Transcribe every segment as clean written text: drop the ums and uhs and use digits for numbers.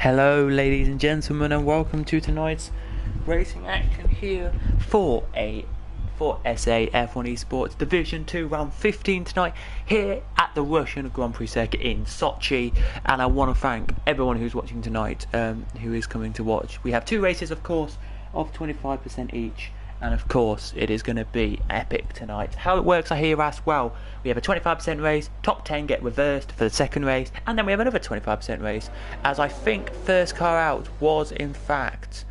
Hello ladies and gentlemen, and welcome to tonight's racing action here for SAF1 ESports Division 2 round 15 tonight here at the Russian Grand Prix circuit in Sochi. And I want to thank everyone who's watching tonight, who is coming to watch. We have two races, of course, of 25% each, and of course it is going to be epic tonight. How it works I hear as well: we have a 25% race, top 10 get reversed for the second race, and then we have another 25% race, as I think first car out was, in fact,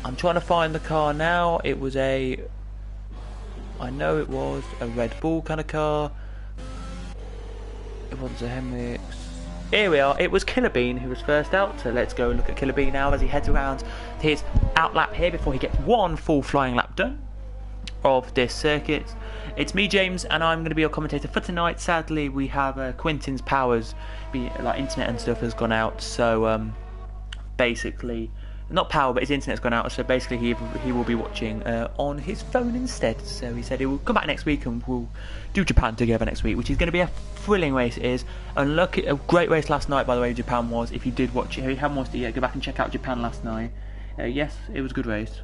I'm trying to find the car now, it was I know it was a Red Bull kind of car, it wasn't a Henrix. Here we are, it was Killer Bean who was first out, so let's go and look at Killer Bean now as he heads around his out lap here before he gets one full flying lap done of this circuit. It's me, James, and I'm going to be your commentator for tonight. Sadly, we have Quentin's powers, like internet and stuff, has gone out, so basically, not power, but his internet's gone out, so basically he will be watching on his phone instead. So he said he will come back next week and we'll do Japan together next week, which is going to be a thrilling race. It is. And look, a great race last night, by the way, Japan was. If you did watch it, if you haven't watched it yet, go back and check out Japan last night. Yes, it was a good race.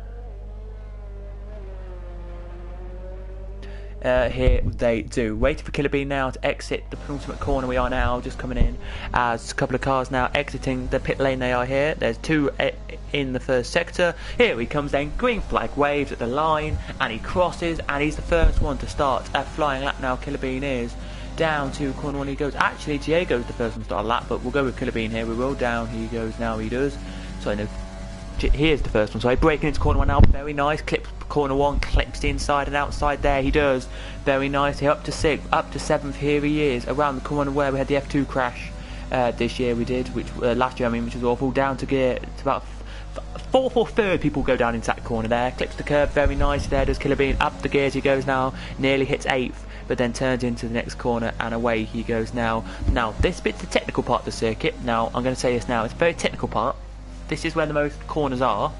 Here they do. Waiting for Killer Bean now to exit the penultimate corner. We are now just coming in as a couple of cars now exiting the pit lane. They are here. There's two in the first sector. Here he comes then. Green flag waves at the line and he crosses and he's the first one to start a flying lap now. Killer Bean is down to corner one. He goes. Actually, Diego's the first one to start a lap, but we'll go with Killer Bean here. We will down. He goes now. He does. So I know. Here's the first one. So breaking into corner one now. Very nice. Clips corner one. Clips the inside and outside there. He does. Very nice. Here up to sixth. Up to seventh. Here he is. Around the corner where we had the F2 crash this year. We did. Which last year, I mean, which was awful. Down to gear. It's about fourth or third people go down into that corner there. Clips the curb. Very nice. There does Killer Bean. Up the gears he goes now. Nearly hits eighth, but then turns into the next corner and away he goes now. Now this bit's the technical part of the circuit. Now I'm going to say this now. It's a very technical part. This is where the most corners are,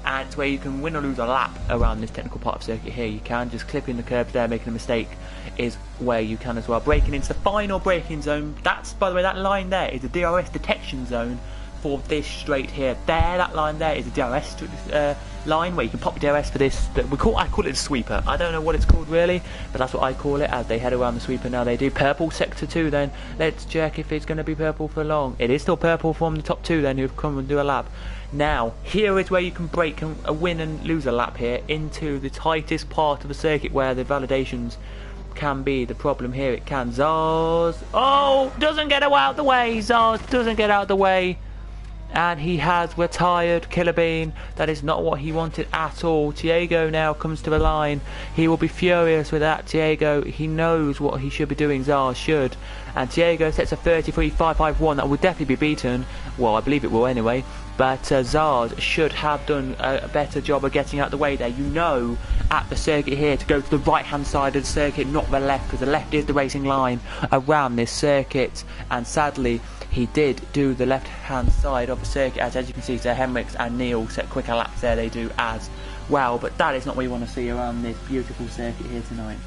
and it's where you can win or lose a lap around this technical part of the circuit here. You can just clip in the curbs there, making a mistake is where you can as well. Braking into the final braking zone. That's, by the way, that line there is the DRS detection zone for this straight here. There, that line there is a DRS line where you can pop DRS for this. I call it a sweeper. I don't know what it's called really, but that's what I call it as they head around the sweeper. Now they do purple sector 2 then. Let's check if it's going to be purple for long. It is still purple from the top two then who've come and do a lap. Now here is where you can break and win and lose a lap here into the tightest part of the circuit where the validations can be the problem here. It can. Zars, oh, doesn't get out the way. Zars doesn't get out the way. And he has retired Killer Bean. That is not what he wanted at all. Diego now comes to the line. He will be furious with that. Diego, he knows what he should be doing. Zars should. And Diego sets a 33.551. That will definitely be beaten. Well, I believe it will anyway. But Zars should have done a better job of getting out the way there. You know, at the circuit here, to go to the right hand side of the circuit, not the left, because the left is the racing line around this circuit. And sadly, he did do the left hand side of the circuit, as you can see, so Henrix and Neil set quicker laps there. They do as well, but that is not what you want to see around this beautiful circuit here tonight.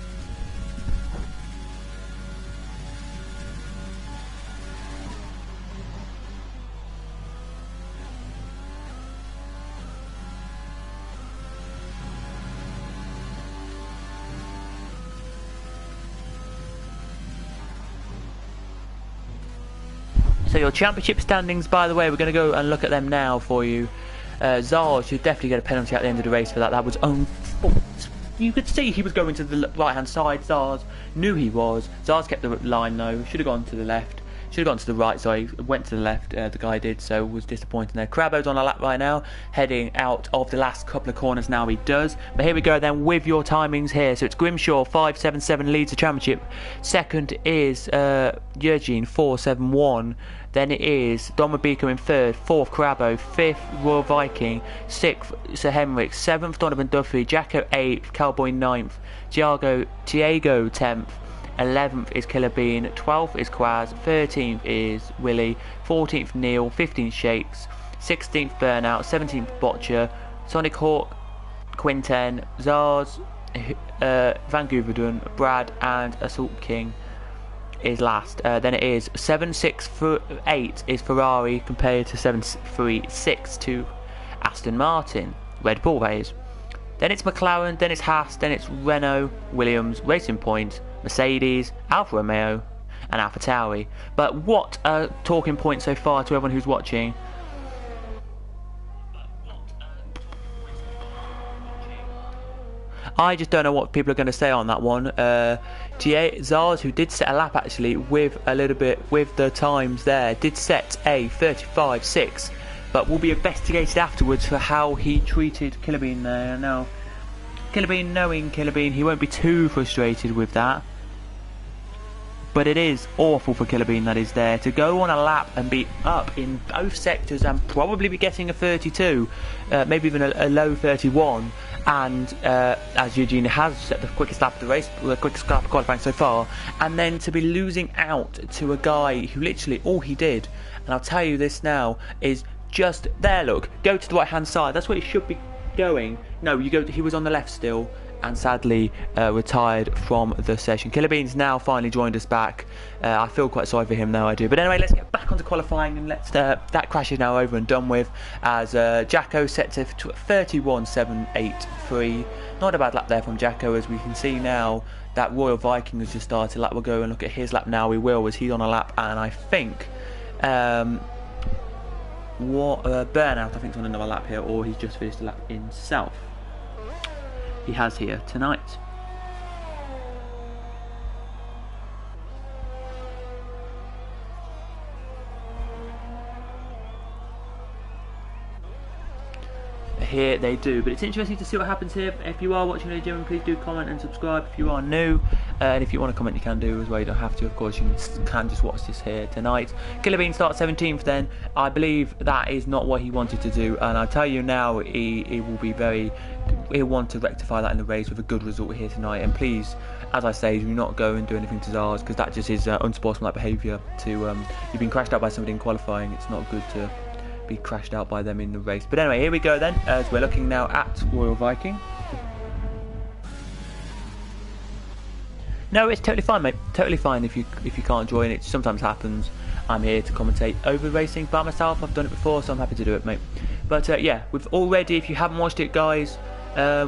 So your championship standings, by the way, we're going to go and look at them now for you. Zars should definitely get a penalty at the end of the race for that. That was own fault. You could see he was going to the right hand side. Zars knew he was. Zars kept the line though. Should have gone to the left. Should have gone to the right, sorry, went to the left, the guy did, so was disappointing there. Crabo's on a lap right now, heading out of the last couple of corners now, he does. But here we go then with your timings here. So it's Grimshaw, 5.77 leads the championship. Second is Eugene, 4.71. Then it is Don Mabika in third, fourth Crabo, fifth Royal Viking, sixth Sir Henrik, seventh Donovan Duffy, Jacko eighth, Cowboy ninth, Diego 10th, 11th is Killer Bean, 12th is Quaz, 13th is Willie, 14th Neil, 15th Shakes, 16th Burnout, 17th Botcher, Sonic Hawk, Quinten, Zars, Van Gouverdun, Brad and Assault King is last. Then it is 7-6-8 is Ferrari compared to 7-3-6 to Aston Martin, Red Bull that is. Then it's McLaren, then it's Haas, then it's Renault, Williams, Racing Point, Mercedes, Alfa Romeo and AlphaTauri. But what a talking point so far to everyone who's watching. I just don't know what people are going to say on that one. Zars, who did set a lap actually with a little bit with the times there, did set a 35.6, but will be investigated afterwards for how he treated Killerbean there. Now, Killerbean, knowing Killerbean, he won't be too frustrated with that. But it is awful for Killerbean that is there to go on a lap and be up in both sectors and probably be getting a 32, maybe even a low 31. And as Eugene has set the quickest lap of the race, the quickest lap of qualifying so far, and then to be losing out to a guy who literally all he did, and I'll tell you this now, is just there. Look, go to the right hand side. That's where he should be going. No, you go. He was on the left still, and sadly retired from the session. Killerbean's now finally joined us back. I feel quite sorry for him though, I do. But anyway, let's get back onto qualifying, and let's that crash is now over and done with, as Jacko set to 31.783. Not a bad lap there from Jacko, as we can see now that Royal Viking has just started. We'll go and look at his lap now. We will, as he's on a lap, and I think Burnout I think is on another lap here, or he's just finished a lap himself. He has here tonight. Here they do, but it's interesting to see what happens here. If you are watching the gym, please do comment and subscribe if you are new, and if you want to comment you can do as well. You don't have to, of course. You can just watch this here tonight. Killerbean starts 17th then. I believe that is not what he wanted to do, and I tell you now, he will be he'll want to rectify that in the race with a good result here tonight. And please, as I say, do not go and do anything to Zars, because that just is unsportsmanlike behaviour. You've been crashed out by somebody in qualifying. It's not good to be crashed out by them in the race. But anyway, here we go then, as we're looking now at Royal Viking. No, it's totally fine, mate. Totally fine if you can't join. It sometimes happens. I'm here to commentate over racing by myself. I've done it before, so I'm happy to do it, mate. But yeah, we've already, if you haven't watched it, guys,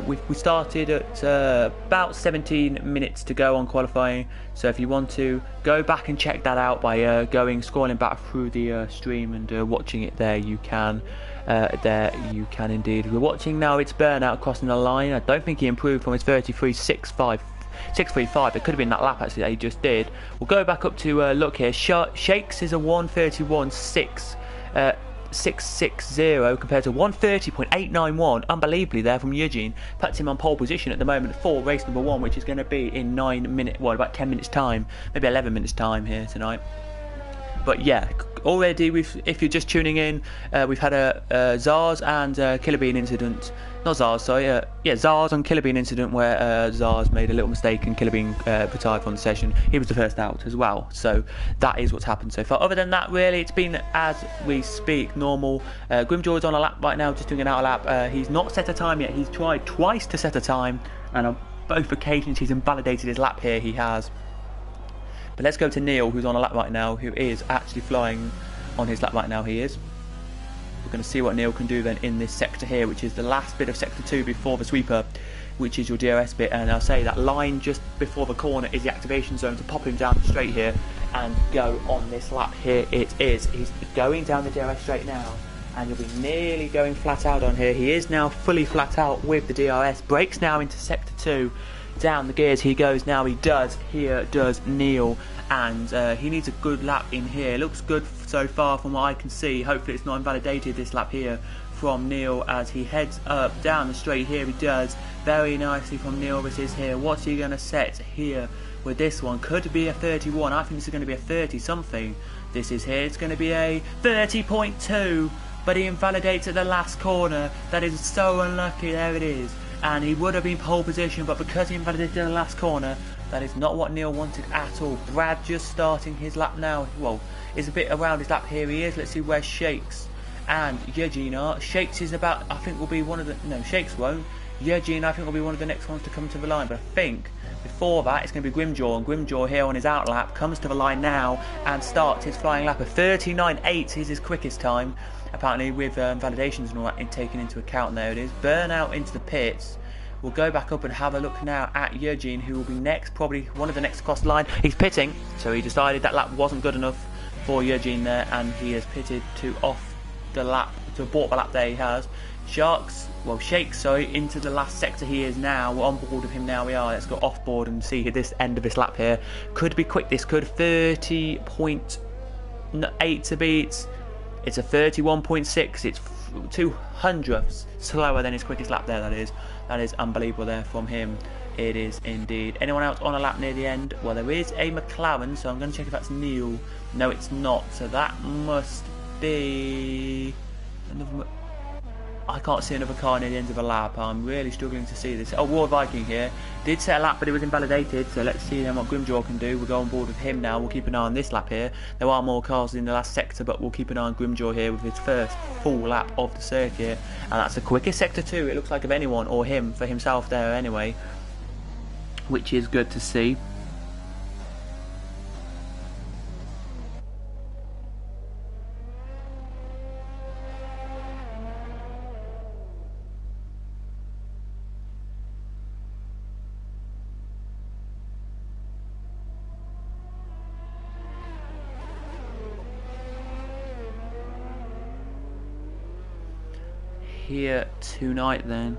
we started at about 17 minutes to go on qualifying. So if you want to go back and check that out by scrolling back through the stream and watching it there, you can. There you can indeed. We're watching now. It's Burnout crossing the line. I don't think he improved from his 33.635. It could have been that lap actually that he just did. We'll go back up to look here. Shakes is a 1:31.660 compared to 1:30.891. Unbelievably there from Eugene. Puts him on pole position at the moment for race number 1, which is going to be in 9 minutes, well, about 10 minutes time, maybe 11 minutes time here tonight. But yeah, already if you're just tuning in, we've had a Zars and Killerbean incident. Not Zars, sorry. Zars and Killerbean incident where Zars made a little mistake and Killerbean retired from the session. He was the first out as well. So that is what's happened so far. Other than that, really, it's been, as we speak, normal. Grimjaw's on a lap right now, just doing an out lap. He's not set a time yet. He's tried twice to set a time, and on both occasions he's invalidated his lap here. He has. But let's go to Neil, who's on a lap right now, who is actually flying on his lap right now. He is. We're going to see what Neil can do then in this sector here, which is the last bit of sector 2 before the sweeper, which is your DRS bit. And I'll say that line just before the corner is the activation zone to pop him down straight here and go on this lap. Here it is. He's going down the DRS straight now, and he'll be nearly going flat out on here. He is now fully flat out with the DRS. Brakes now into sector 2. Down the gears he goes now. Here does Neil, and he needs a good lap in here. Looks good so far from what I can see. Hopefully it's not invalidated this lap here from Neil as he heads up down the straight. Here he does very nicely from Neil. This is here. What's he going to set here with this one? Could be a 31. I think this is going to be a 30 something. This is here. It's going to be a 30.2, but he invalidates at the last corner. That is so unlucky. There it is. And he would have been pole position, but because he invalidated in the last corner, that is not what Neil wanted at all. Brad just starting his lap now. Well, is a bit around his lap. Here he is. Let's see where Shakes and Eugene are. Shakes is about, I think, will be one of the, no, Shakes won't. Eugene, I think, will be one of the next ones to come to the line, but I think before that it's going to be Grimjaw, and Grimjaw here on his out lap comes to the line now and starts his flying lap of 39.8 is his quickest time, apparently, with validations and all that taken into account. There it is. Burnout into the pits. We'll go back up and have a look now at Eugene, who will be next, probably one of the next across the line. He's pitting, so he decided that lap wasn't good enough for Eugene there, and he has pitted to off the lap, to abort the lap there he has. Shakes, sorry, into the last sector he is now. We're on board with him now, we are. Let's go off board and see this end of this lap here. Could be quick, this could. 30.8 to beat. It's a 31.6. It's 200ths slower than his quickest lap there, that is. That is unbelievable there from him. It is indeed. Anyone else on a lap near the end? Well, there is a McLaren, so I'm going to check if that's Neil. No, it's not. So that must be another... I can't see another car near the end of a lap. I'm really struggling to see this. Oh, War Viking here. Did set a lap, but it was invalidated. So let's see then what Grimjaw can do. We'll go on board with him now. We'll keep an eye on this lap here. There are more cars in the last sector, but we'll keep an eye on Grimjaw here with his first full lap of the circuit. And that's the quickest sector too, it looks like, of anyone, or him, for himself there anyway. Which is good to see. Here tonight then.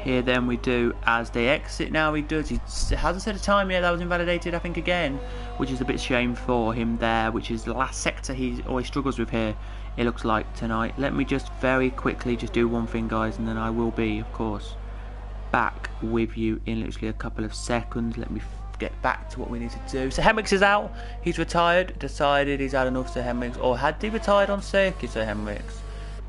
Here then we do as they exit now. He hasn't set a time yet. That was invalidated, I think, again, which is a bit shame for him there, which is the last sector he always struggles with here, it looks like, tonight. Let me just very quickly just do one thing, guys, and then I will be, of course, back with you in literally a couple of seconds. Let me get back to what we need to do. So Hemricks is out. He's retired. Decided he's had enough, to Hemricks. Or had he retired on circuit, so Hemricks?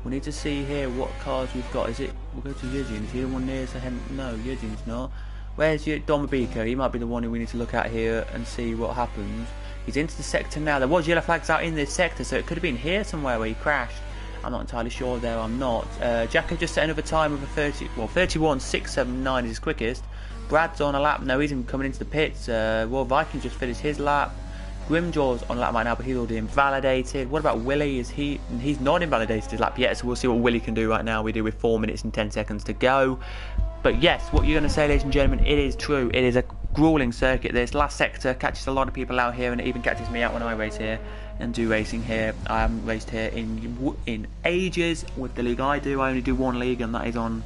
We need to see here what cars we've got. Is it? We'll go to Eugene. Is he the one near to him? No, Eugene's not. Where's Don Mabika? He might be the one who we need to look at here and see what happens. He's into the sector now. There was yellow flags out in this sector, so it could have been here somewhere where he crashed. I'm not entirely sure there. I'm not. Jacob just set another time with a 31.679 is his quickest. Brad's on a lap. No, he's coming into the pits. Royal Viking just finished his lap. Grimjaw's on a lap right now, but he's already invalidated. What about Willie? He's not invalidated his lap yet, so we'll see what Willie can do right now. We do with 4 minutes and 10 seconds to go. But yes, what you're going to say, ladies and gentlemen, it is true. It is a grueling circuit. This last sector catches a lot of people out here, and it even catches me out when I race here and do racing here. I haven't raced here in ages with the league I do. I only do one league, and that is on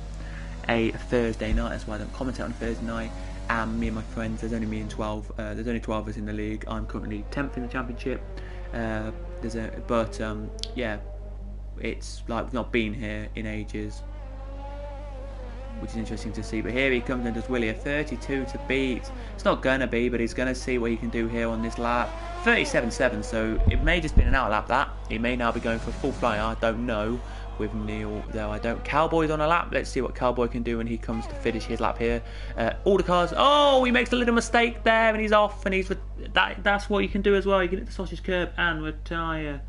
a Thursday night. That's why I don't commentate on Thursday night. And me and my friends, there's only me and 12. There's only 12 of us in the league. I'm currently 10th in the championship. Yeah, it's like we've not been here in ages, which is interesting to see. But here he comes and does Willie a 32 to beat. It's not gonna be, but he's gonna see what he can do here on this lap. 37.7. So it may just be an out lap. That he may now be going for a full flyer. I don't know. With Neil there, I don't. Cowboy's on a lap. Let's see what Cowboy can do when he comes to finish his lap here. All the cars. Oh, he makes a little mistake there, and he's off. And that's what you can do as well. You can hit the sausage curb and retire.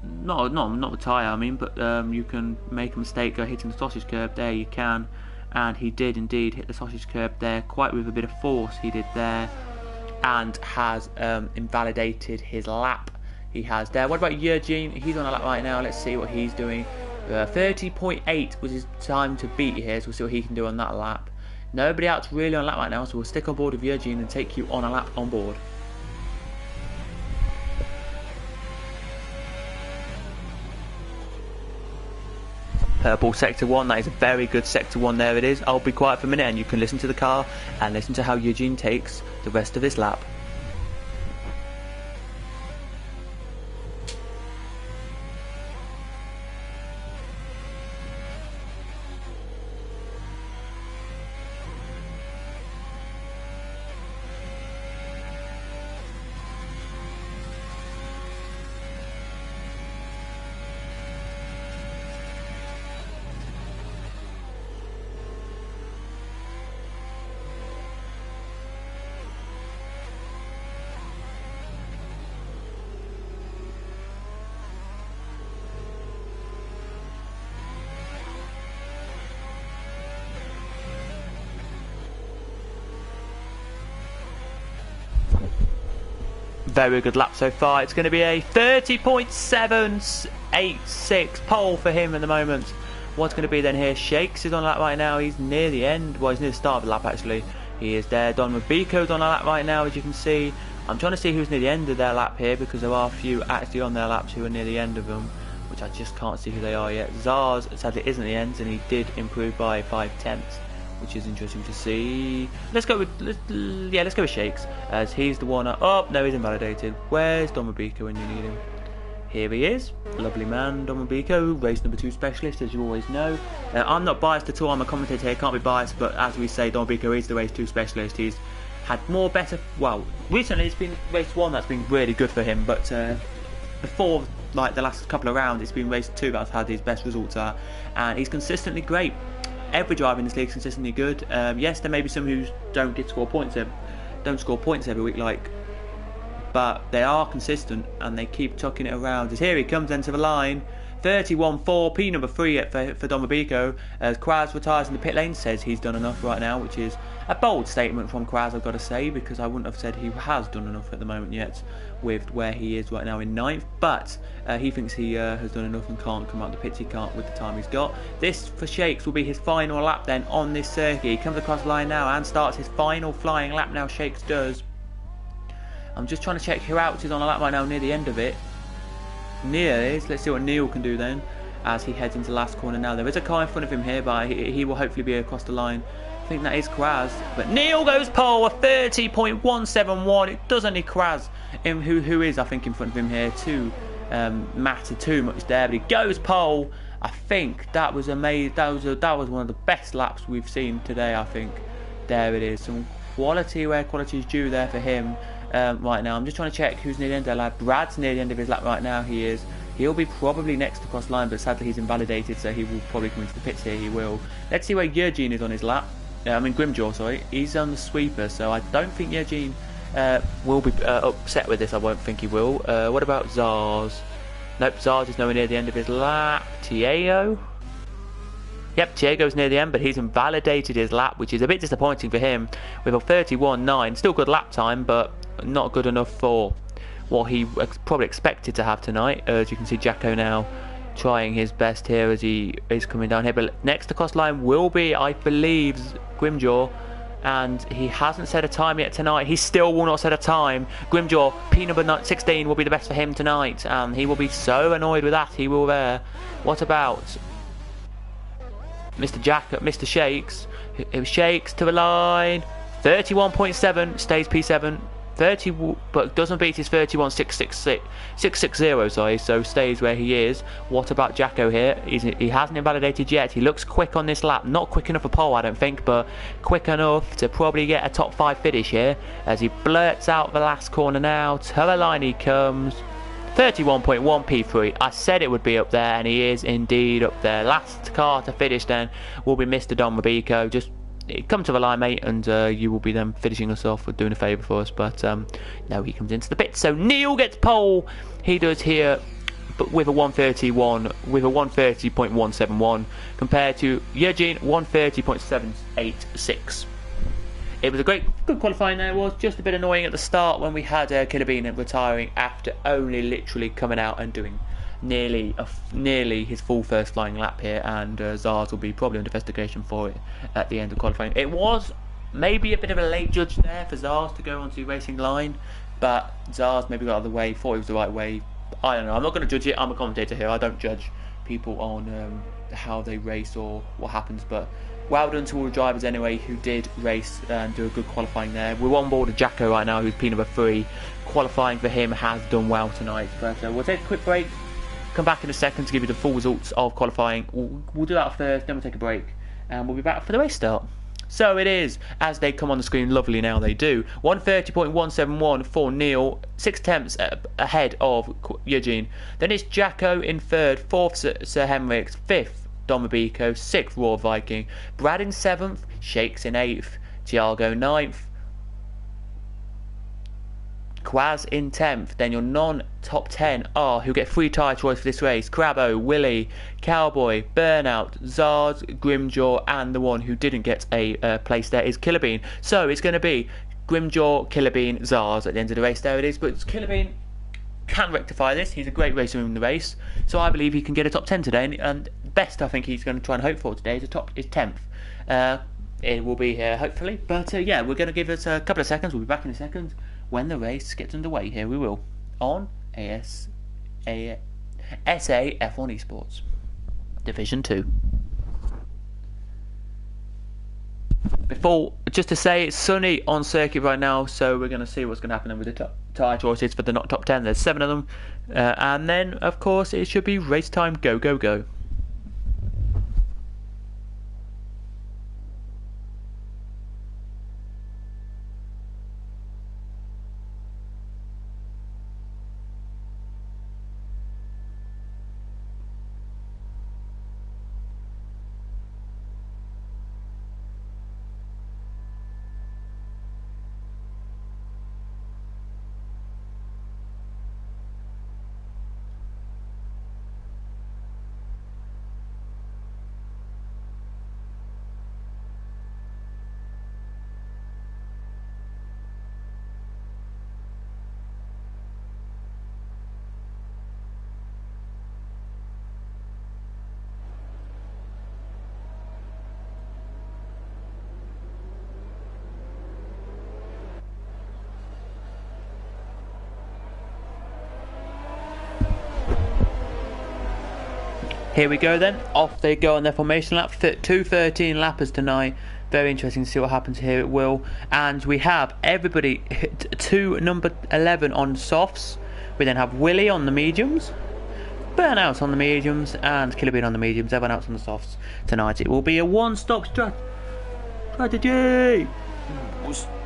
Not retire. I mean, but you can make a mistake, go hitting the sausage curb. There you can, and he did indeed hit the sausage curb there, quite with a bit of force. He did there, and has invalidated his lap. He has there. What about Eugene? He's on a lap right now. Let's see what he's doing. 30.8 was his time to beat here, so we'll see what he can do on that lap. Nobody else really on a lap right now, so we'll stick on board with Eugene and take you on a lap on board. Purple sector 1, that is a very good sector 1 there it is. I'll be quiet for a minute and you can listen to the car and listen to how Eugene takes the rest of his lap. very good lap so far. It's going to be a 30.786 pole for him at the moment. What's going to be then here? Shakes is on a lap right now. He's near the end. Well, he's near the start of the lap actually. He is there. Don Mabiko's on a lap right now, as you can see. I'm trying to see who's near the end of their lap here, because there are a few actually on their laps who are near the end of them, which I just can't see who they are yet. Zars sadly isn't the end, and he did improve by 5/10, which is interesting to see. Let's go with Shakes, as he's the one. Oh no, he's invalidated. Where's Don Mabiko when you need him? Here he is, lovely man, Don Mabiko, race number 2 specialist, as you always know. I'm not biased at all, I'm a commentator here, can't be biased, but as we say, Don Mabiko is the race 2 specialist. He's had well, recently it's been race 1 that's been really good for him, but before, like the last couple of rounds, it's been race 2 that's had his best results at, and he's consistently great. Every driver in this league is consistently good. Yes, there may be some who don't score points every week, but they are consistent and they keep tucking it around. As here he comes into the line, 31.4, P number 3 for Don Mabiko, as Kraz retires in the pit lane, says he's done enough right now, which is a bold statement from Kraz, I've got to say, because I wouldn't have said he has done enough at the moment yet with where he is right now in 9th, but he thinks he has done enough and can't come out the pits. He can't with the time he's got. This for Shakes will be his final lap then on this circuit. He comes across the line now and starts his final flying lap now. Shakes does. I'm just trying to check who else is on a lap right now near the end of it. Neil is. Let's see what Neil can do then as he heads into the last corner now. There is a car in front of him here, but he will hopefully be across the line. I think that is Kraz, but Neil goes pole, a 30.171. It does only Kraz, who is I think in front of him here, too matter too much there, but he goes pole. I think that was amazing. That was one of the best laps we've seen today. I think there it is, some quality where quality is due there for him. Right now I'm just trying to check who's near the end of their lap. Brad's near the end of his lap right now. He'll be probably next to cross line, but sadly he's invalidated, so he will probably come into the pits here. He will. Let's see where Eugene is on his lap. Grimjaw, sorry. He's on the sweeper, so I don't think Eugene will be upset with this. I won't think he will. What about Zars? Nope, Zars is nowhere near the end of his lap. Tiago? Yep, Tiego's near the end, but he's invalidated his lap, which is a bit disappointing for him with a 31.9. Still good lap time, but not good enough for what he probably expected to have tonight. As you can see, Jacko now trying his best here as he is coming down here. But next to cross line will be, I believe, Grimjaw, and he hasn't set a time yet tonight. He still will not set a time. Grimjaw, P number 16, will be the best for him tonight, and he will be so annoyed with that. He will there. What about Mr. Shakes? Shakes to the line. 31.7, stays P7. 30, but doesn't beat his 31.660, sorry, so stays where he is. What about Jacko here? He hasn't invalidated yet. He looks quick on this lap. Not quick enough for pole, I don't think, but quick enough to probably get a top 5 finish here as he blurts out the last corner now. To the line he comes. 31.1 P3. I said it would be up there, and he is indeed up there. Last car to finish then will be Mr. Don Mabiko. Just come to the line, mate, and you will be then finishing us off with doing a favour for us. But no, he comes into the pit. So Neil gets pole. He does here, but with a 130.171 compared to Eugene 130.786. It was a good qualifying there. It was just a bit annoying at the start when we had Killer Bean retiring after only literally coming out and doing nearly his full first flying lap here, and Zars will be probably under investigation for it at the end of qualifying. It was maybe a bit of a late judge there for Zars to go onto racing line, but Zars maybe got out of the way, thought it was the right way. I don't know, I'm not going to judge it. I'm a commentator here. I don't judge people on how they race or what happens, but well done to all the drivers anyway who did race and do a good qualifying there. We're on board with Jacko right now, who's P number 3. Qualifying for him has done well tonight, but we'll take a quick break. Come back in a second to give you the full results of qualifying. We'll do that first, then we'll take a break, and we'll be back for the race start. So it is, as they come on the screen, lovely now they do. 130.171 for Neil, 6 tenths ahead of Eugene. Then it's Jacko in 3rd, 4th Sir Henrik, 5th Don Mabiko, 6th Raw Viking, Brad in 7th, Shakes in 8th, Tiago 9th, Quaz in 10th. Then your non-top 10 are, who get free tyre choice for this race, Crabbo, Willie, Cowboy, Burnout, Zard, Grimjaw, and the one who didn't get a place there is Killer Bean. So it's going to be Grimjaw, Killerbean, Zars at the end of the race. There it is. But Killerbean can rectify this. He's a great racer in the race, so I believe he can get a top 10 today. And best I think he's going to try and hope for today is 10th. It will be here hopefully. But yeah, we're going to give it a couple of seconds. We'll be back in a second when the race gets underway. Here we will on SAF1 ESports Division 2. Before, just to say, it's sunny on circuit right now, so we're going to see what's going to happen with the tyre choices for the not top 10. There's 7 of them, and then of course it should be race time. Go go go. Here we go then, off they go on their formation lap. 2:13 lappers tonight. Very interesting to see what happens here at Will. And we have everybody to number 11 on softs. We then have Willie on the mediums, Burnout on the mediums, and Killerbean on the mediums. Everyone else on the softs tonight. It will be a one-stop strategy.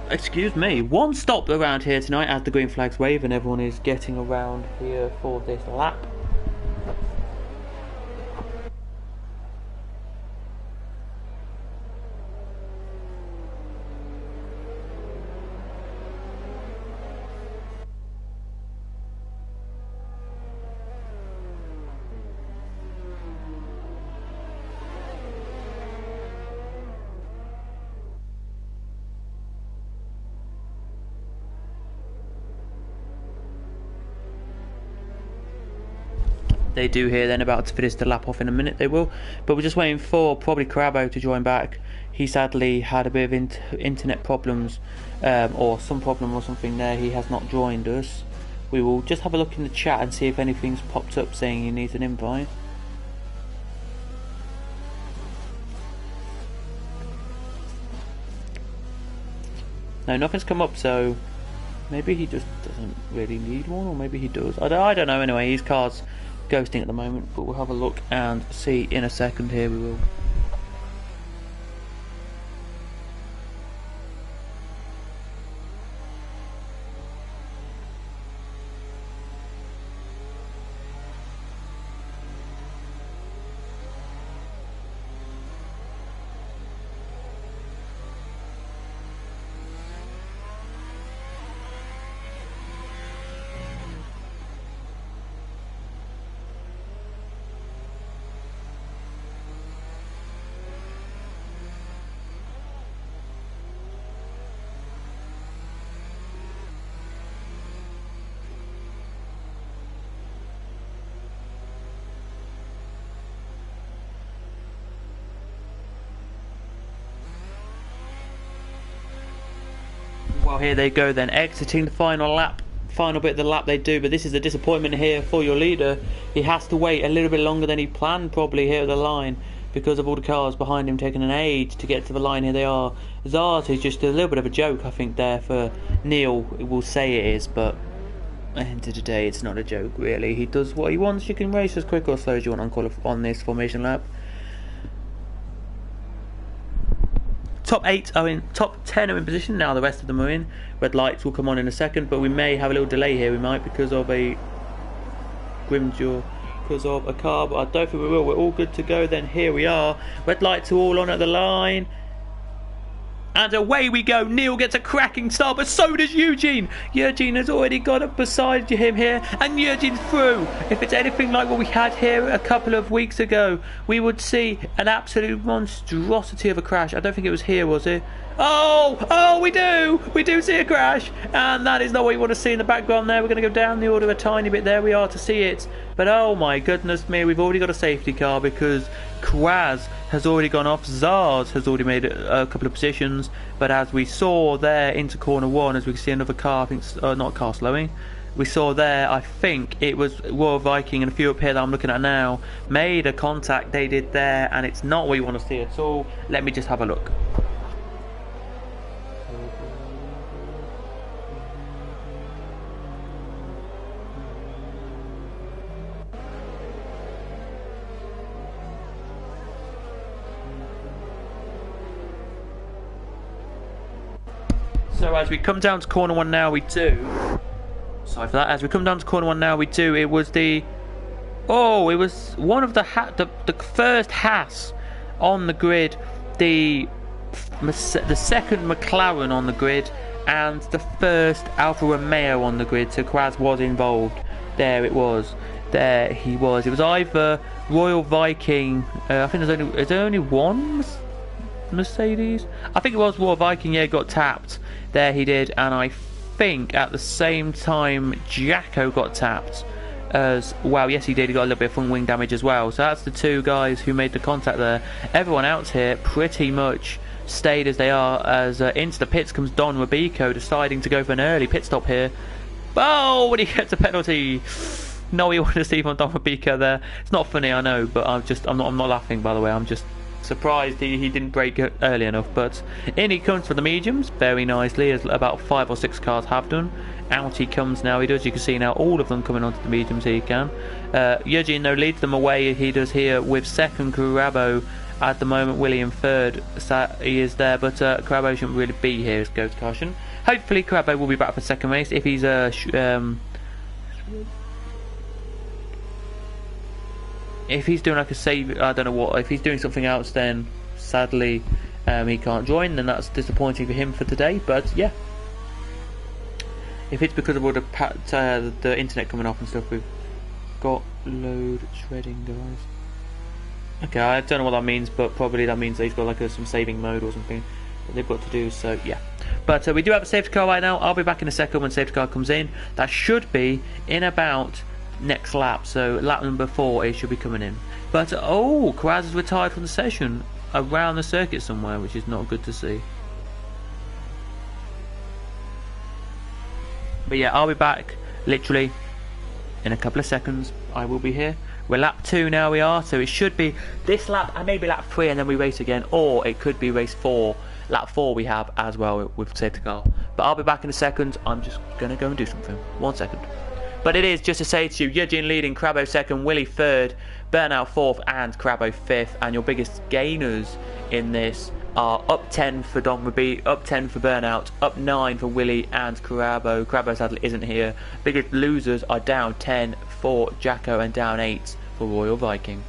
Excuse me, one stop around here tonight as the green flags wave and everyone is getting around here for this lap. They do here then, about to finish the lap off in a minute, they will. But we're just waiting for probably Crabo to join back. He sadly had a bit of internet problems, or some problem or something there. He has not joined us. We will just have a look in the chat and see if anything's popped up saying he needs an invite. No, nothing's come up, so maybe he just doesn't really need one, or maybe he does. I don't know. Anyway, his car's ghosting at the moment, but we'll have a look and see in a second. Here we will. Well, here they go then, exiting the final lap. Final bit of the lap they do, but this is a disappointment here for your leader. He has to wait a little bit longer than he planned probably here at the line because of all the cars behind him taking an age to get to the line. Here they are. Zart is just a little bit of a joke, I think, there for Neil. Will say it is, but at the end of the day it's not a joke really. He does what he wants. You can race as quick or slow as you want on this formation lap. Top 8 are in, top 10 are in position now, the rest of them are in. Red lights will come on in a second, but we may have a little delay here, we might, because of a Grimjaw, because of a car, but I don't think we will. We're all good to go then. Here we are, red lights are all on at the line. And away we go. Neil gets a cracking start, but so does Eugene. Eugene has already got up beside him here, and Eugene's through. If it's anything like what we had here a couple of weeks ago, we would see an absolute monstrosity of a crash. I don't think it was here, was it? Oh, we do see a crash, and that is not what you want to see in the background there. We're going to go down the order a tiny bit. There we are to see it, but oh my goodness me, we've already got a safety car because Kraz has already gone off. Zars has already made a couple of positions, but as we saw there into corner one, as we can see another car, I think not a car slowing, we saw there, I think it was Royal Viking and a few up here that I'm looking at now, made a contact. They did there, and it's not what you want to see at all. Let me just have a look. So as we come down to corner one now, we do. Sorry for that. As we come down to corner one now, we do. It was the. Oh, it was one of the first Haas on the grid, the second McLaren on the grid, and the first Alfa Romeo on the grid. So Kraz was involved. There it was. There he was. It was either Royal Viking. I think there's only one Mercedes. I think it was Royal Viking. Yeah, got tapped. There he did, and I think at the same time Jacko got tapped as well. Yes, he did. He got a little bit of front wing damage as well. So that's the two guys who made the contact there. Everyone else here pretty much stayed as they are. As into the pits comes Don Rubico, deciding to go for an early pit stop here. Oh, when he gets a penalty. No, we want to see from Don Rubico there. It's not funny, I know, but I'm not laughing, by the way. I'm just surprised he didn't break it early enough. But in he comes for the mediums very nicely, as about 5 or 6 cars have done. Out he comes now. He does. You can see now all of them coming onto the mediums. He can. Eugene though leads them away. He does here with second Carabo at the moment. William third. He is there, but Carabo shouldn't really be here. Go to caution. Hopefully Carabo will be back for second race if he's if he's doing like a save, I don't know what. If he's doing something else, then sadly he can't join. Then that's disappointing for him for today. But yeah, if it's because of all the internet coming off and stuff, we've got load shredding, guys. Okay, I don't know what that means, but probably that means they've got like some saving mode or something that they've got to do. So yeah, but we do have a safety car right now. I'll be back in a second when safety car comes in. That should be in about next lap, so lap number 4 it should be coming in. But oh, Kraz has retired from the session around the circuit somewhere, which is not good to see. But yeah, I'll be back literally in a couple of seconds. I will be here. We're lap 2 now, we are, so it should be this lap and maybe lap 3 and then we race again, or it could be race 4. Lap 4 we have as well with safety car. But I'll be back in a second. I'm just gonna go and do something. 1 second. But it is just to say to you, Eugene leading, Carabo second, Willie third, Burnout fourth, and Carabo fifth. And your biggest gainers in this are up 10 for Don Ruby, up 10 for Burnout, up 9 for Willie and Carabo. Carabo sadly isn't here. Biggest losers are down 10 for Jacko and down 8 for Royal Viking.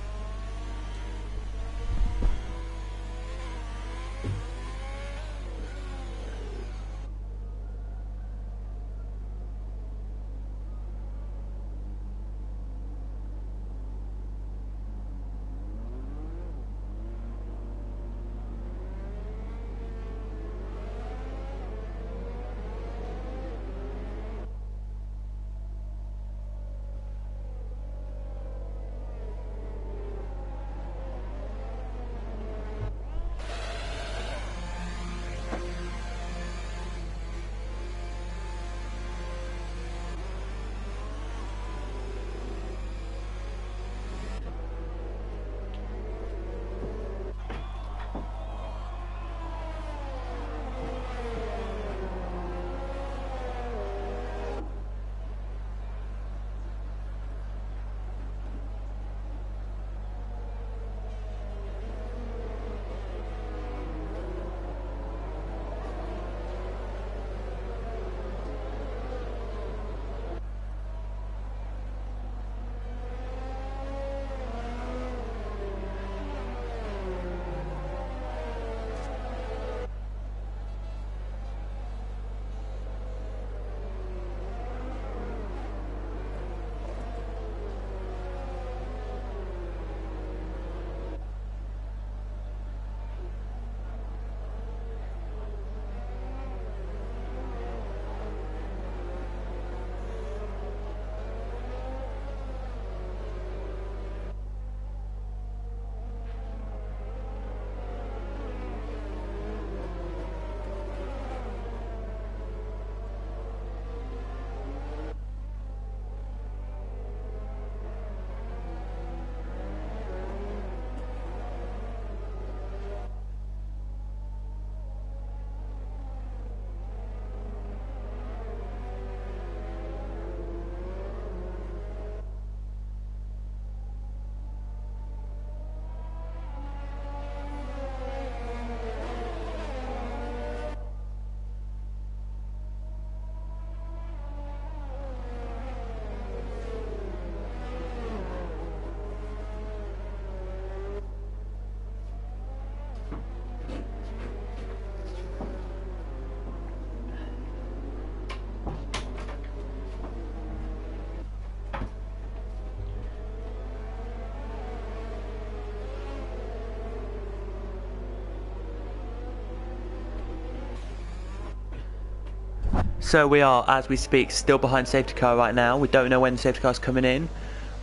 So we are, as we speak, still behind safety car right now. We don't know when the safety car's coming in,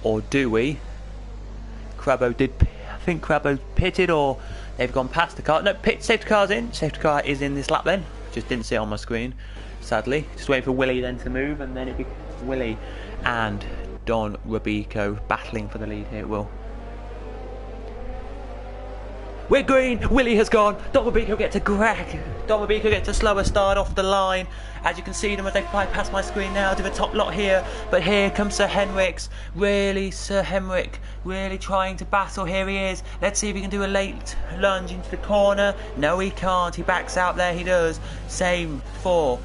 or do we? Crabbo did, I think Crabbo pitted, or they've gone past the car. No, safety car's in. Safety car is in this lap then. Just didn't see it on my screen, sadly. Just waiting for Willie then to move, and then it'll be Willie and Don Rubico battling for the lead here. It will. We're green. Willie has gone. Don Rubico gets a Greg. Don Rubico gets a slower start off the line. As you can see them as they fly past my screen now, do the top lot here. But here comes Sir Henrik's. Really, Sir Henrik, really trying to battle. Here he is. Let's see if he can do a late lunge into the corner. No, he can't. He backs out there. He does. Same for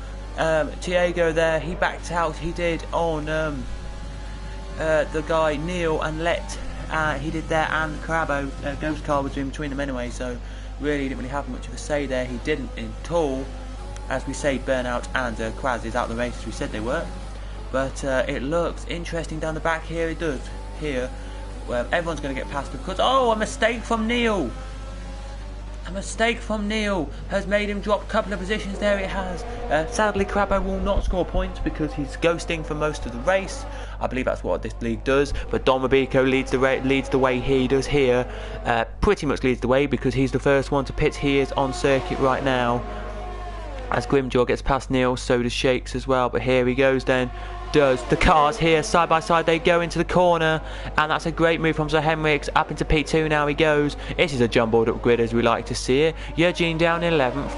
Diego there. He backed out. He did on the guy Neil and let. He did there, and Crabbo, Ghost Car was in between them anyway, so really didn't really have much of a say there. He didn't at all. As we say, Burnout and Quaz is out the race as we said they were. But it looks interesting down the back here. It does. Here, well, everyone's going to get past because, oh, a mistake from Neil. A mistake from Neil has made him drop a couple of positions. There it has. Sadly, Crabbo will not score points because he's ghosting for most of the race. I believe that's what this league does. But Don Rubico leads the way he does here. Pretty much leads the way because he's the first one to pit. He is on circuit right now. As Grimjaw gets past Neil, so does Shakes as well. But here he goes then. Does the cars here side by side, they go into the corner, and that's a great move from Sir Henrik's. Up into P2 now he goes. This is a jumbled up grid as we like to see it. Eugene down in 11th,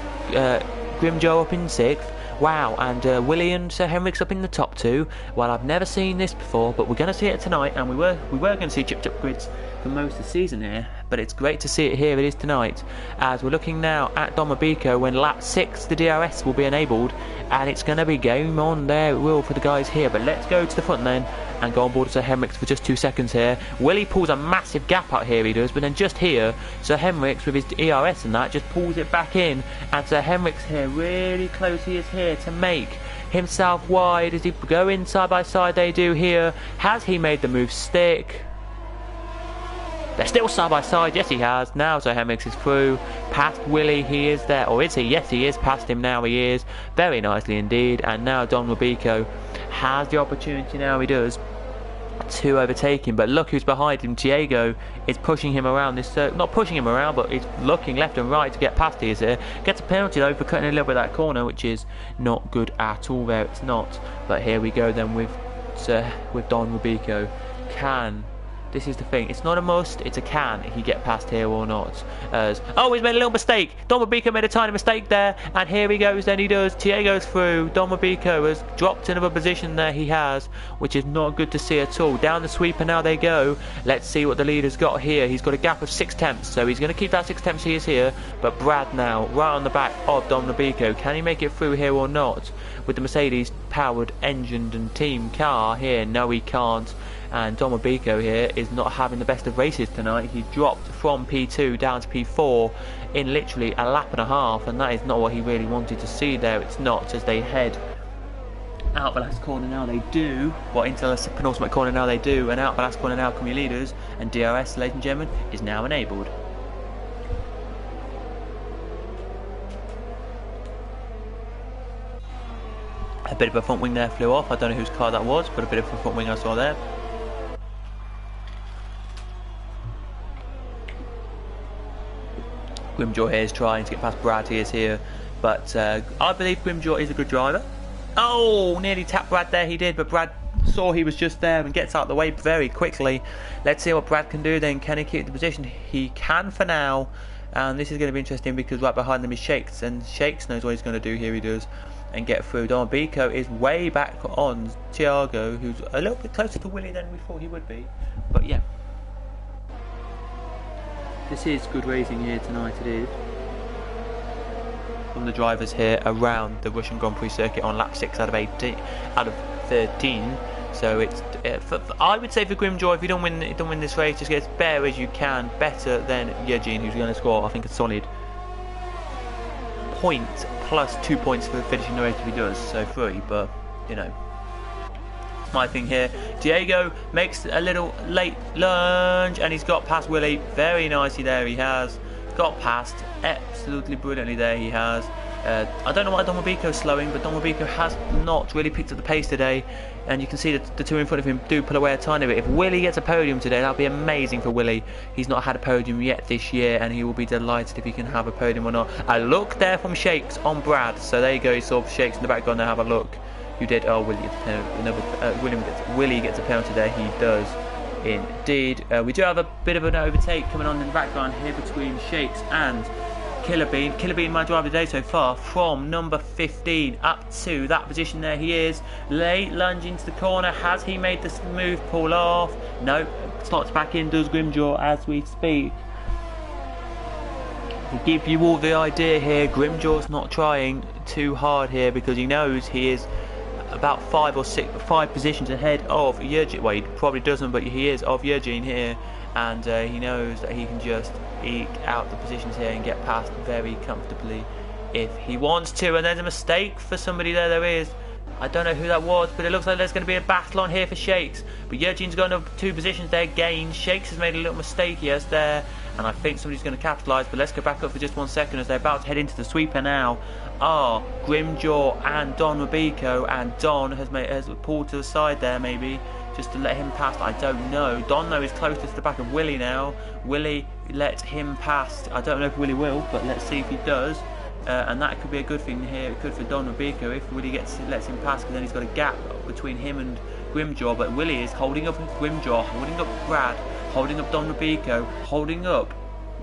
Grimjaw up in 6th. Wow, and Willie and Sir Henrik's up in the top 2. Well, I've never seen this before, but we're going to see it tonight, and we were going to see chipped up grids for most of the season here, but it's great to see it here. It is tonight, as we're looking now at Don Rubico when lap 6 the DRS will be enabled, and it's going to be game on there. It will for the guys here, but let's go to the front then and go on board Sir Henrik's for just 2 seconds here. Willie pulls a massive gap out here, he does, but then just here Sir Henrik's with his ERS and that just pulls it back in, and Sir Henrik's here really close. He is here to make himself wide as he go in side by side. They do here. Has he made the move stick? They're still side by side. Yes, he has. Now Sir Henrik's is through. Past Willie, he is there. Or is he? Yes, he is past him now. He is. Very nicely indeed. And now Don Rubico has the opportunity now. He does. To overtake him. But look who's behind him. Diego is pushing him around this circle. Not pushing him around, but he's looking left and right to get past. He is here. Gets a penalty though for cutting a little bit of that corner, which is not good at all there. It's not. But here we go then with Don Rubico. This is the thing, it's not a must, it's a can he get past here or not. Oh, he's made a little mistake. Don Rubico made a tiny mistake there, and here he goes, then he does. Diego's through. Don Rubico has dropped another position there, he has, which is not good to see at all. Down the sweeper now they go. Let's see what the leader's got here. He's got a gap of 6 tenths, so he's going to keep that 6 tenths he is here. But Brad now, right on the back of Don Rubico. Can he make it through here or not? With the Mercedes powered, engined and team car here, no he can't. And Don Rubico here is not having the best of races tonight. He dropped from P2 down to P4 in literally a lap and a half, and that is not what he really wanted to see there. It's not, as they head out the last corner now they do. Well, into the penultimate corner now they do, and out the last corner now come your leaders, and DRS, ladies and gentlemen, is now enabled. A bit of a front wing there flew off. I don't know whose car that was, but a bit of a front wing I saw there. Grimjaw here is trying to get past Brad. He is here, but I believe Grimjaw is a good driver. Oh, nearly tapped Brad there. He did, but Brad saw he was just there and gets out of the way very quickly. Let's see what Brad can do then. Can he keep the position? He can for now, and this is going to be interesting because right behind them is Shakes, and Shakes knows what he's going to do here. He does, and get through. Don Rubico is way back on Thiago, who's a little bit closer to Willie than we thought he would be, but yeah. This is good racing here tonight, it is. From the drivers here around the Russian Grand Prix circuit on lap 6 out of 13. So it's, I would say for Grimjaw, if you don't win this race, just get as better as you can, better than Eugene, who's going to score, I think, a solid point plus 2 points for finishing the race if he does, so 3, but, you know. My thing here. Diego makes a little late lunge and he's got past Willie very nicely there. He has got past absolutely brilliantly there. He has, I don't know why Don Mabiko is slowing, but Don Mabiko has not really picked up the pace today, and you can see that the two in front of him do pull away a tiny bit. If Willie gets a podium today, that'll be amazing for Willie. He's not had a podium yet this year, and he will be delighted if he can have a podium or not. A look there from Shakes on Brad, so there you go, you saw Shakes in the background there, have a look. You did, oh, Willie gets a penalty, Willie gets a penalty there, he does indeed. We do have a bit of an overtake coming on in the background here between Shakes and Killer Bean. Killer Bean, my driver today so far, from number 15 up to that position there. He is late lunge into the corner. Has he made this move pull off? No, slots back in, does Grimjaw as we speak. To give you all the idea here, Grimjaw's not trying too hard here because he knows he is about 5 positions ahead of Eugene. Well, he probably doesn't, but he is of Eugene here, and he knows that he can just eke out the positions here and get past very comfortably if he wants to. And there's a mistake for somebody there. There is. I don't know who that was, but it looks like there's going to be a battle on here for Shakes. But Eugene's gone up 2 positions there, gained. Shakes has made a little mistake, yes, there. And I think somebody's going to capitalise, but let's go back up for just 1 second as they're about to head into the sweeper now. Are Grimjaw and Don Mabiko, and Don has pulled to the side there maybe, just to let him pass. I don't know. Don though is closest to the back of Willie now. Willie let him pass. I don't know if Willie will, but let's see if he does. And that could be a good thing here. It could for Don Mabiko if Willie lets him pass, because then he's got a gap between him and Grimjaw. But Willie is holding up Grimjaw, holding up Brad, holding up Don Mabiko, holding up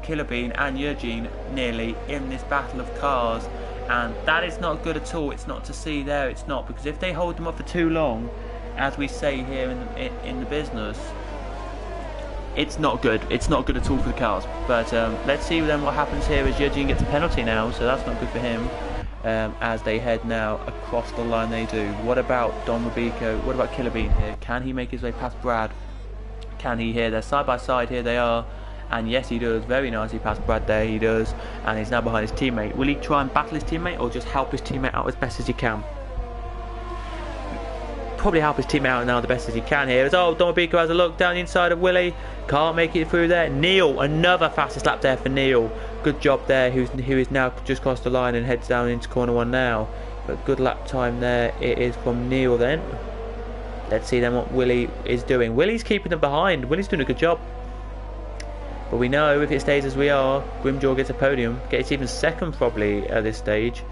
Killer Bean and Eugene nearly in this battle of cars. And that is not good at all. It's not to see there. It's not, because if they hold them up for too long, as we say here in the business, it's not good. It's not good at all for the cars. But let's see then what happens here as Eugene gets a penalty now, so that's not good for him. As they head now across the line, they do. What about Don Mabiko? What about Killer Bean here? Can he make his way past Brad? Can he here? They're side by side here. They are. And yes, he does. Very nicely past Brad there, he does. And he's now behind his teammate. Will he try and battle his teammate or just help his teammate out as best as he can? Probably help his teammate out now the best as he can here. Oh, Don Mabiko has a look down the inside of Willie. Can't make it through there. Neil, another fastest lap there for Neil. Good job there, who is now just crossed the line and heads down into corner 1 now. But good lap time there it is from Neil then. Let's see then what Willie is doing. Willie's keeping them behind. Willie's doing a good job. But we know if it stays as we are, Grimjaw gets a podium. Gets even second probably at this stage.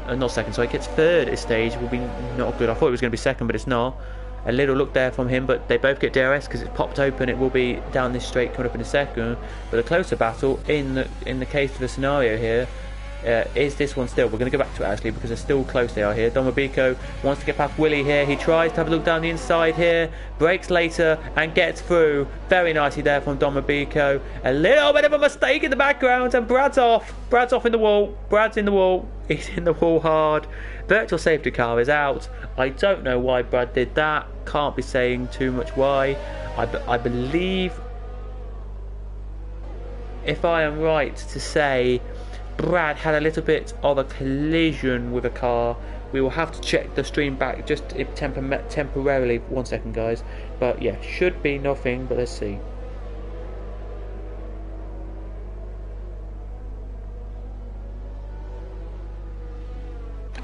Not second, sorry, gets third at this stage. Will be not good. I thought it was going to be second, but it's not. A little look there from him, but they both get DRS because it's popped open. It will be down this straight coming up in a second. But a closer battle in the case of the scenario here. Is this one still? We're going to go back to it actually because they're still close they are here. Don Mabiko wants to get past Willie here. He tries to have a look down the inside here. Brakes later and gets through. Very nicely there from Don Mabiko. A little bit of a mistake in the background and Brad's off. Brad's off in the wall. Brad's in the wall. He's in the wall hard. Virtual safety car is out. I don't know why Brad did that. Can't be saying too much why. I believe, if I am right to say, Brad had a little bit of a collision with a car. We will have to check the stream back just temporarily. 1 second, guys. But yeah, should be nothing, but let's see.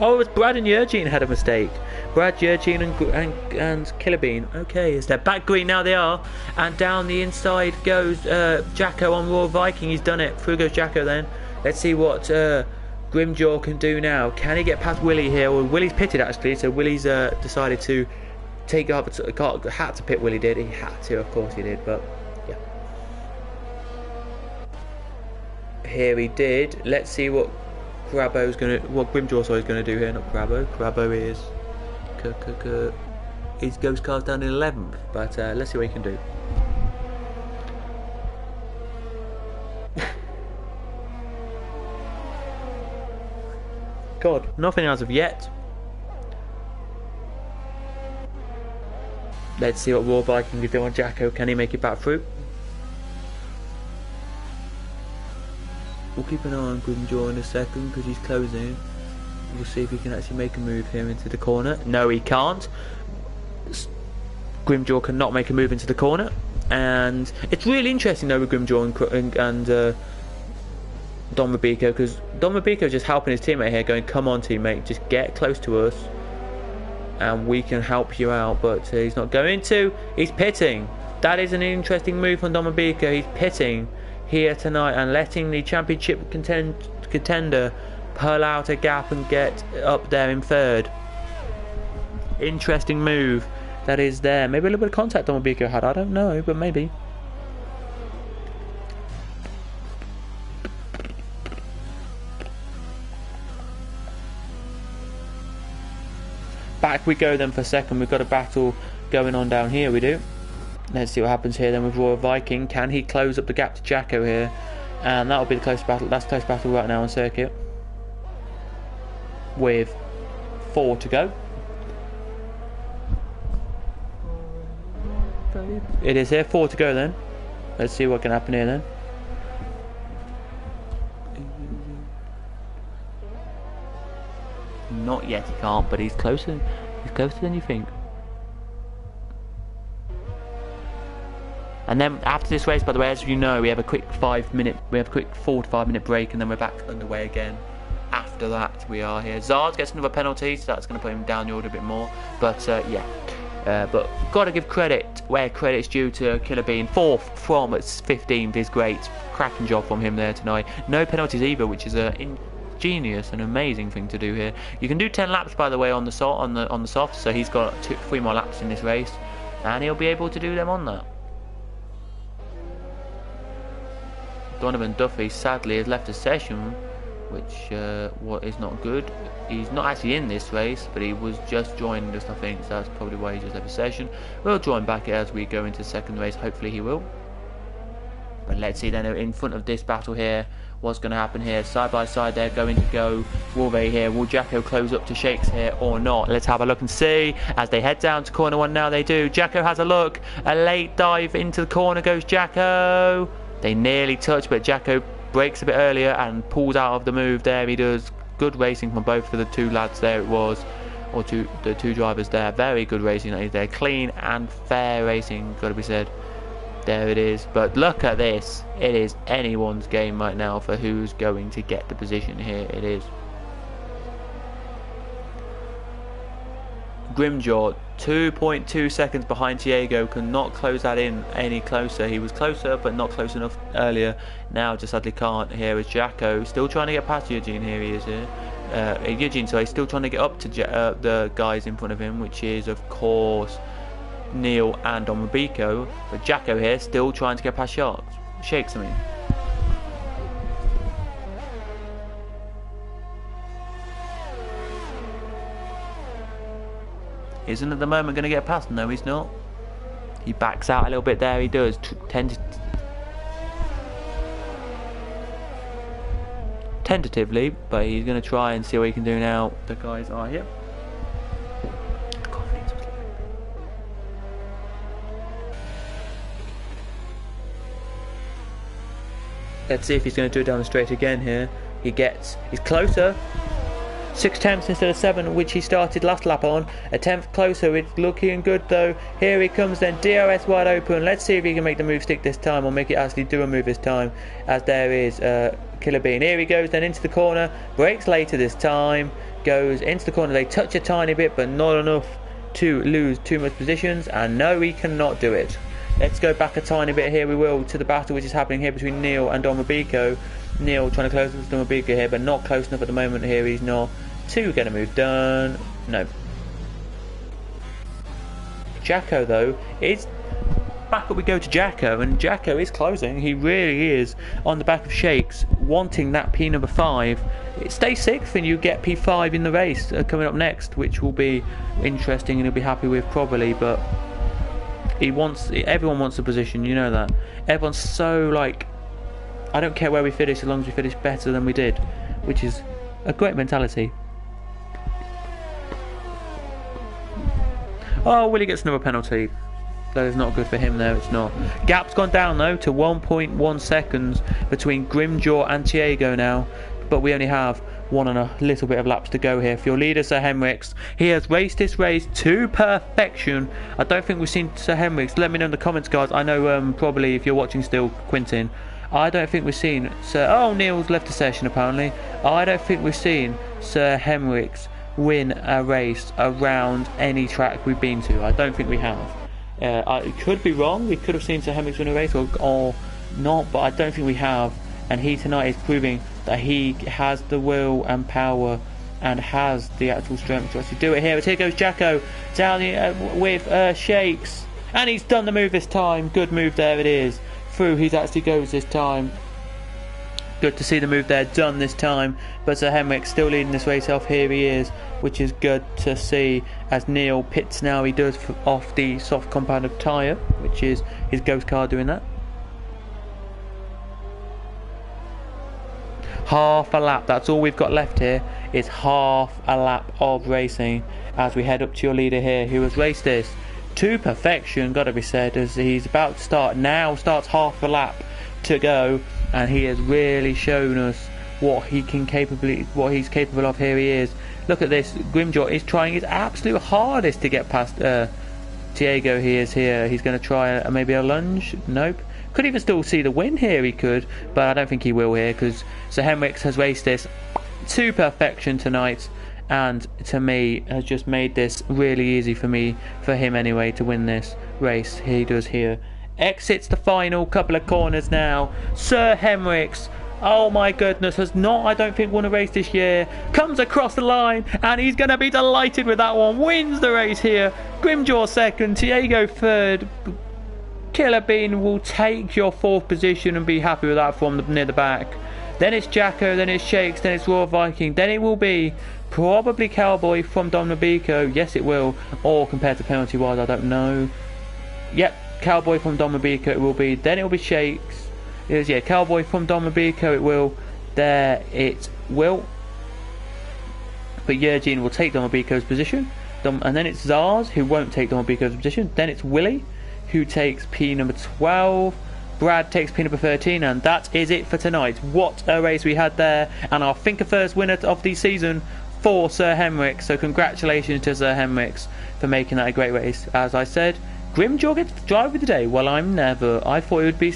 Oh, it was Brad and Eugene had a mistake. Brad, Eugene and Killer Bean. Okay, is they're back green now they are. And down the inside goes Jacko on Raw Viking. He's done it. Through goes Jacko then. Let's see what Grimjaw can do now. Can he get past Willie here? Well, Willie's pitted actually, so Willie's decided to take up. Had to pit. Willie did. He had to, of course he did. But yeah, here he did. Let's see what Grimjaw's going to do here. Not Grabo. Grabo is his ghost car's down in 11th. But let's see what he can do. God, nothing as of yet. Let's see what Raw Viking can do on Jacko. Can he make it back through? We'll keep an eye on Grimjaw in a second because he's closing. We'll see if he can actually make a move here into the corner. No, he can't. Grimjaw cannot make a move into the corner. And it's really interesting though with Grimjaw and Don Rubico, because Don Rubico is just helping his teammate here, going, come on teammate, just get close to us and we can help you out. But he's not going to. He's pitting. That is an interesting move from Don Rubico. He's pitting here tonight and letting the championship contender pull out a gap and get up there in third. Interesting move that is there. Maybe a little bit of contact Don Rubico had, I don't know, but maybe. Back we go then for second. We've got a battle going on down here, we do. Let's see what happens here then with Royal Viking. Can he close up the gap to Jacko here? And that'll be the close battle. That's close battle right now on circuit. With 4 to go. It is here, 4 to go then. Let's see what can happen here then. Not yet, he can't, but he's closer. He's closer than you think. And then after this race, by the way, as you know, we have a quick 4 to 5 minute break, and then we're back underway again. After that, we are here. Zard gets another penalty, so that's going to put him down the order a bit more. But yeah, but got to give credit where credit's due to Killer Bean. 4th from 15th is great. Cracking job from him there tonight. No penalties either, which is genius and amazing thing to do here. You can do 10 laps, by the way, on the soft, so he's got 3 more laps in this race, and he'll be able to do them on that. Donovan Duffy sadly has left the session, which is not good. He's not actually in this race, but he was just joining us, I think, so that's probably why he just left the session. We'll join back as we go into the second race, hopefully he will. But let's see then in front of this battle here, what's going to happen here. Side by side they're going to go. Will they here? Will Jacko close up to Shakes here or not? Let's have a look and see. As they head down to corner 1 now, they do. Jacko has a look. A late dive into the corner goes Jacko. They nearly touch, but Jacko breaks a bit earlier and pulls out of the move there. He does. Good racing from both of the 2 lads there it was. Or the 2 drivers there. Very good racing that is there. Clean and fair racing, got to be said. There it is. But look at this. It is anyone's game right now for who's going to get the position here. It is. Grimjaw, 2.2 seconds behind Diego, cannot close that in any closer. He was closer, but not close enough earlier. Now just sadly can't. Here is Jacko, still trying to get past Eugene. Here he is here. Eugene, sorry, still trying to get up to the guys in front of him, which is, of course, Neil and Don Rubico. But Jacko here, still trying to get past Shakes, I mean. Isn't at the moment going to get past? No, he's not. He backs out a little bit there. He does. Tentatively, but he's going to try and see what he can do now. The guys are here. Let's see if he's going to do it down the straight again here. He's closer. 6 tenths instead of 7, which he started last lap on. A 10th closer. It's looking good though. Here he comes then. DRS wide open. Let's see if he can make the move stick this time, or make it actually do a move this time. As there is Killer Bean. Here he goes then into the corner. Brakes later this time. Goes into the corner. They touch a tiny bit, but not enough to lose too much positions. And no, he cannot do it. Let's go back a tiny bit here, we will, to the battle which is happening here between Neil and Don Rubico. Neil trying to close with Don Rubico here, but not close enough at the moment here. He's not. 2 get a move done. No. Jacko though is back up. We go to Jacko, and Jacko is closing. He really is on the back of Shakes, wanting that P number 5. Stay 6th and you get P5 in the race coming up next, which will be interesting and he'll be happy with probably. But everyone wants a position, you know that. Everyone's so like, I don't care where we finish as long as we finish better than we did, which is a great mentality. Oh, Willie gets another penalty. That is not good for him there, it's not. Gap's gone down though to 1.1 seconds between Grimjaw and Diego now, but we only have 1 and a little bit of laps to go here for your leader, Sir Henricks. He has raced this race to perfection. I don't think we've seen Sir Henricks. Let me know in the comments, guys. I know probably if you're watching still, Quintin, I don't think we've seen Sir... Oh, Neil's left the session apparently. I don't think we've seen Sir Henrik's win a race around any track we've been to. I don't think we have. I could be wrong. We could have seen Sir Henrik's win a race or not, but I don't think we have. And he tonight is proving that he has the will and power and has the actual strength to actually do it here. But here goes Jacko down with Shakes. And he's done the move this time. Good move there it is. Through he actually goes this time. Good to see the move there done this time. But Sir Henrik still leading this race off. Here he is, which is good to see. As Neil pits now, he does off the soft compounded tyre, which is his ghost car doing that. Half a lap, that's all we've got left here. Is half a lap of racing as we head up to your leader here, who has raced this to perfection, gotta be said, as he's about to start. Now starts half a lap to go, and he has really shown us what he's capable of. Here he is. Look at this. Grimjaw is trying his absolute hardest to get past Diego. He is here. He's going to try maybe a lunge. Nope. Could even still see the win here. He could, but I don't think he will here, because Sir Henrik has raced this to perfection tonight, and to me has just made this really easy for him anyway, to win this race. He does here. Exits the final couple of corners now. Sir Henrik's, oh my goodness, has not, I don't think, won a race this year. Comes across the line, and he's going to be delighted with that one. Wins the race here. Grimjaw second, Diego third. Killer Bean will take your fourth position and be happy with that from near the back. Then it's Jacko, then it's Shakes, then it's Royal Viking, then it will be probably Cowboy from Don Mabico. Yes, it will. Or compared to penalty wise, I don't know. Yep, Cowboy from Don Mabico it will be. Then it will be Shakes. Yeah, Cowboy from Don Mabico it will. There it will. But Eugene will take Don Mabico's position. And then it's Zars, who won't take Don Mabico's position. Then it's Willie, who takes P number 12. Brad takes P number 13, and that is it for tonight. What a race we had there, and our Thinker First winner of the season for Sir Henrik. So congratulations to Sir Henrik for making that a great race. As I said, Grimjaw gets to drive with the day. Well, I'm never. I thought it would be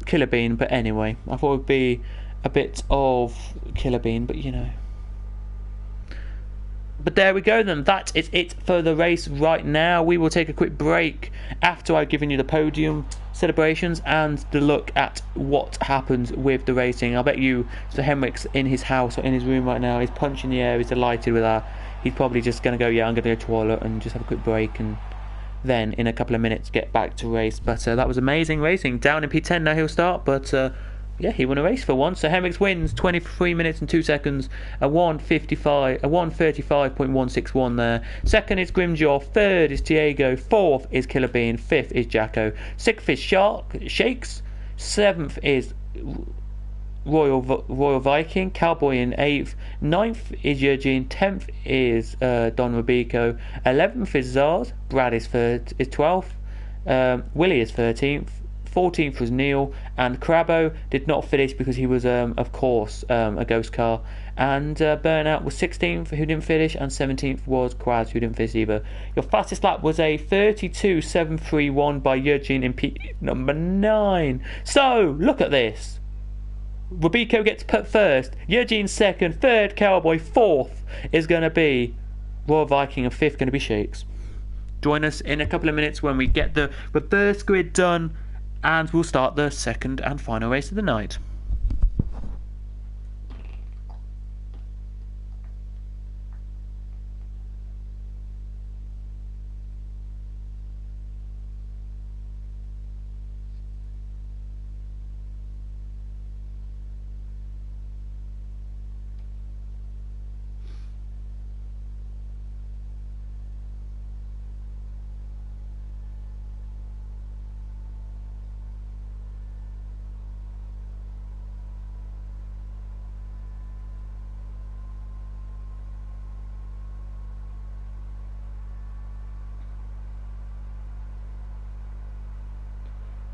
Killer Bean, but anyway, I thought it would be a bit of Killer Bean, but you know. But there we go then, that is it for the race right now. We will take a quick break after I've given you the podium celebrations and the look at what happens with the racing. I bet you Sir Henrik's in his house or in his room right now. He's punching the air, he's delighted with that. He's probably just going to go, yeah, I'm going to go to the toilet and just have a quick break, and then in a couple of minutes get back to race. But that was amazing racing. Down in P10 now he'll start, but yeah, he won a race for once. So Henrik's wins 23 minutes and 2 seconds, a 1:35.161 there. Second is Grimjaw, third is Diego, fourth is Killer Bean, fifth is Jacko, sixth is Shakes, seventh is Royal Viking, Cowboy in 8th, 9th is Eugene, 10th is Don Rubico, 11th is Zars, Brad is 12th, Willie is 13th, 14th was Neil, and Crabbo did not finish because he was of course a ghost car, and Burnout was 16th, who didn't finish, and 17th was Quaz, who didn't finish either. Your fastest lap was a 32.731 by Eugene in P number 9. So look at this. Rubico gets put first, Eugene second, third Cowboy, fourth is going to be Royal Viking, and fifth going to be Shakes. Join us in a couple of minutes when we get the reverse grid done, and we'll start the second and final race of the night.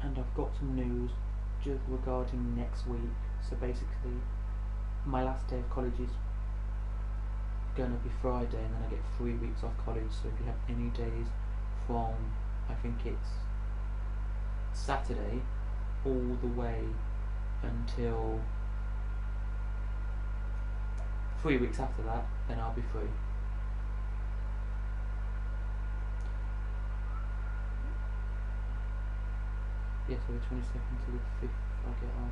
And I've got some news just regarding next week. So basically, my last day of college is gonna be Friday, and then I get 3 weeks off college. So if you have any days from, I think it's Saturday all the way until 3 weeks after that, then I'll be free. Yeah, so the 22nd to the 5th I'll get off.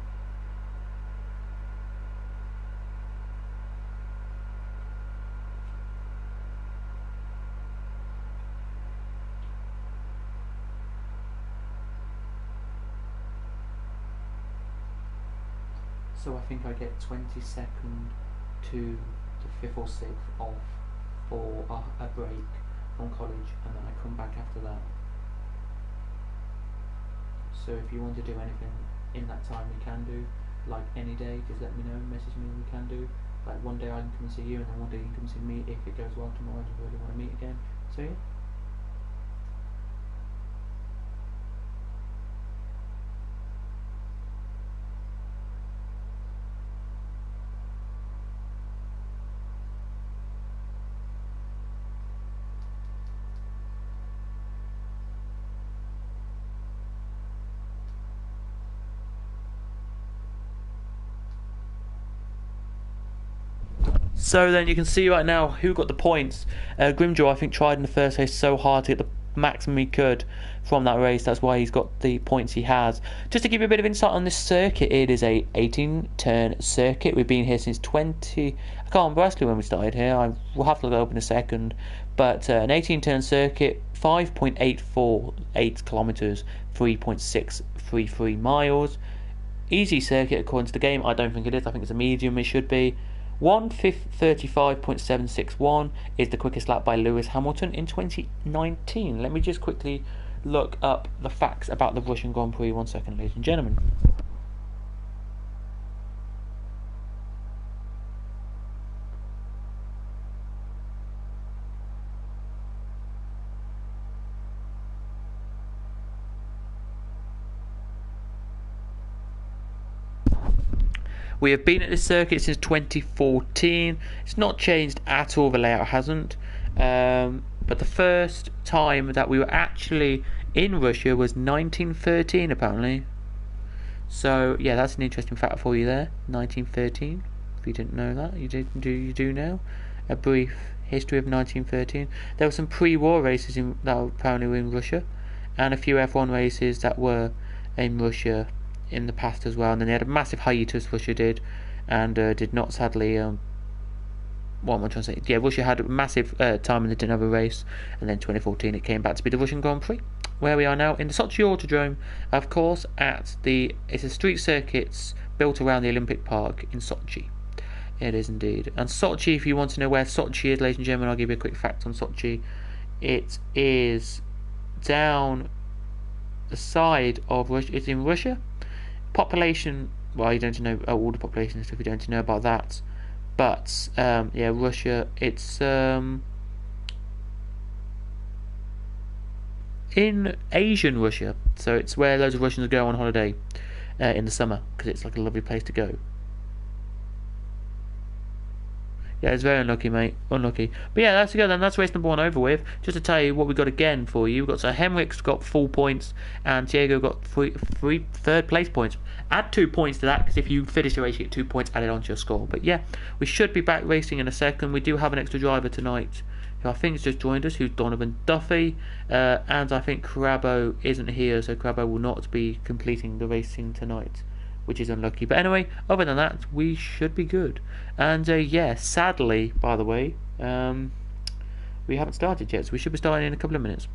So I think I get 22nd to the 5th or 6th off for a break from college, and then I come back after that. So if you want to do anything in that time, we can do. Like any day, just let me know, message me, we can do. Like one day I can come and see you, and then one day you can come and see me. If it goes well tomorrow, I just really want to meet again. So yeah. So then you can see right now who got the points. Grimjaw, I think, tried in the first race so hard to get the maximum he could from that race. That's why he's got the points he has. Just to give you a bit of insight on this circuit, it is a 18-turn circuit. We've been here since I can't remember actually when we started here. I will have to look it up in a second. But an 18-turn circuit, 5.848 kilometres, 3.633 miles. Easy circuit according to the game. I don't think it is. I think it's a medium. It should be. 1:35.761 is the quickest lap by Lewis Hamilton in 2019. Let me just quickly look up the facts about the Russian Grand Prix. 1 second, ladies and gentlemen. We have been at this circuit since 2014. It's not changed at all, the layout hasn't. But the first time that we were actually in Russia was 1913 apparently. So yeah, that's an interesting fact for you there. 1913. If you didn't know that, you do now. A brief history of 1913. There were some pre-war races that apparently were in Russia, and a few F1 races that were in Russia in the past as well, and then they had a massive hiatus, Russia did, and did not sadly what am I trying to say? Yeah, Russia had a massive time and they didn't have a race, and then 2014 it came back to be the Russian Grand Prix, where we are now in the Sochi Autodrome, of course, it's a street circuit built around the Olympic Park in Sochi. It is indeed. And Sochi, if you want to know where Sochi is, ladies and gentlemen, I'll give you a quick fact on Sochi. It is down the side of Russia. It's in Russia. Population, well, you don't know all the population stuff, you don't know about that, but yeah, Russia, it's in Asian Russia, so it's where loads of Russians go on holiday in the summer, because it's like a lovely place to go. Yeah, it's very unlucky, mate. Unlucky. But yeah, that's good. And that's race number 1 over with. Just to tell you what we got again for you. We've got Henrik's got 4 points, and Diego got three third place points. Add 2 points to that, because if you finish the race, you get 2 points added onto your score. But yeah, we should be back racing in a second. We do have an extra driver tonight, who I think has just joined us, who's Donovan Duffy. And I think Crabbo isn't here, so Crabbo will not be completing the racing tonight, which is unlucky. But anyway, other than that, we should be good. And yeah, sadly, by the way, we haven't started yet, so we should be starting in a couple of minutes.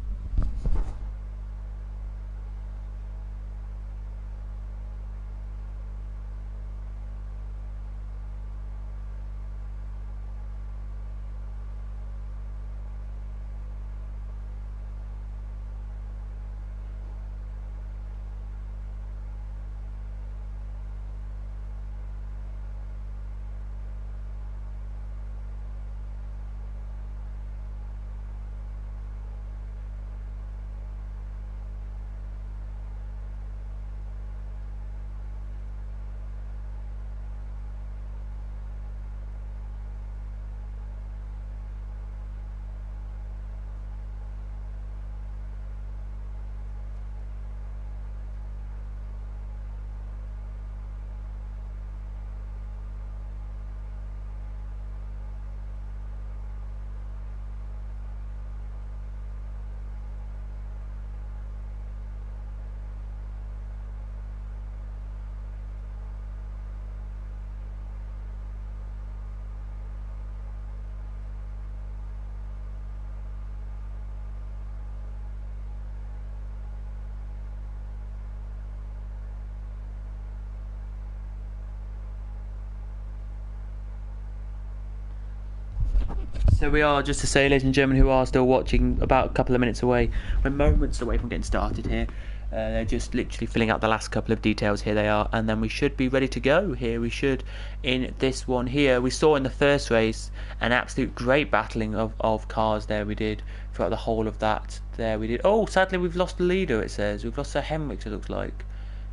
So we are, just to say, ladies and gentlemen who are still watching, about a couple of minutes away. We're moments away from getting started here. They're just literally filling out the last couple of details. Here they are, and then we should be ready to go here. We should, in this one here, we saw in the first race an absolute great battling of cars there. We did throughout the whole of that. There we did. Oh, sadly we've lost the leader, it says. We've lost Sir Henricks, it looks like.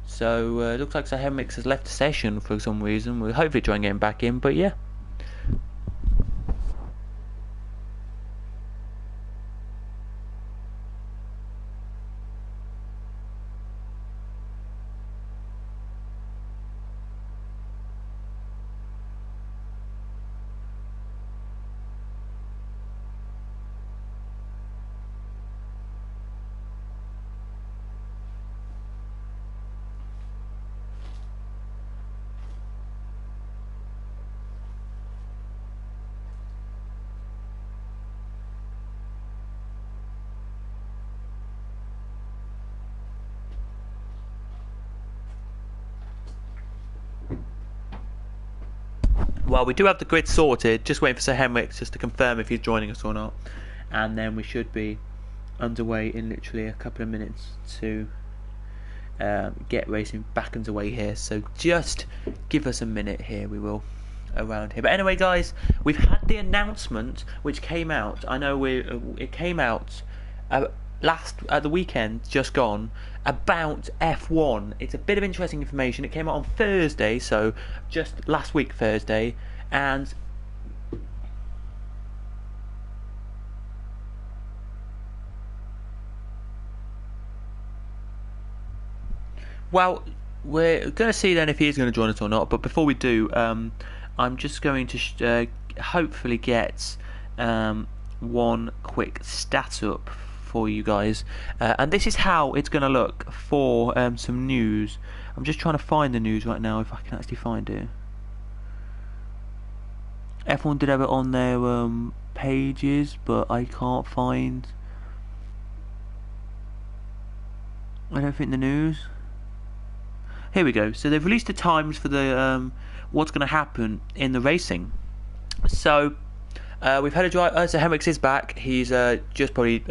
So it looks like Sir Henricks has left the session for some reason. We'll hopefully try and get him back in, but yeah. Well, we do have the grid sorted, just waiting for Sir Henricks just to confirm if he's joining us or not. And then we should be underway in literally a couple of minutes to get racing back underway here. So just give us a minute here, we will, around here. But anyway, guys, we've had the announcement which came out. I know it came out last at the weekend just gone about F1. It's a bit of interesting information. It came out on Thursday, so just last week Thursday, and well, we're going to see then if he's going to join us or not. But before we do, I'm just going to hopefully get one quick stat up for you guys, and this is how it's going to look for some news. I'm just trying to find the news right now, if I can actually find it. F1 did have it on their pages, but I can't find. I don't think the news. Here we go. So they've released the times for the what's going to happen in the racing. So we've had a drive. So Henricks is back. He's just probably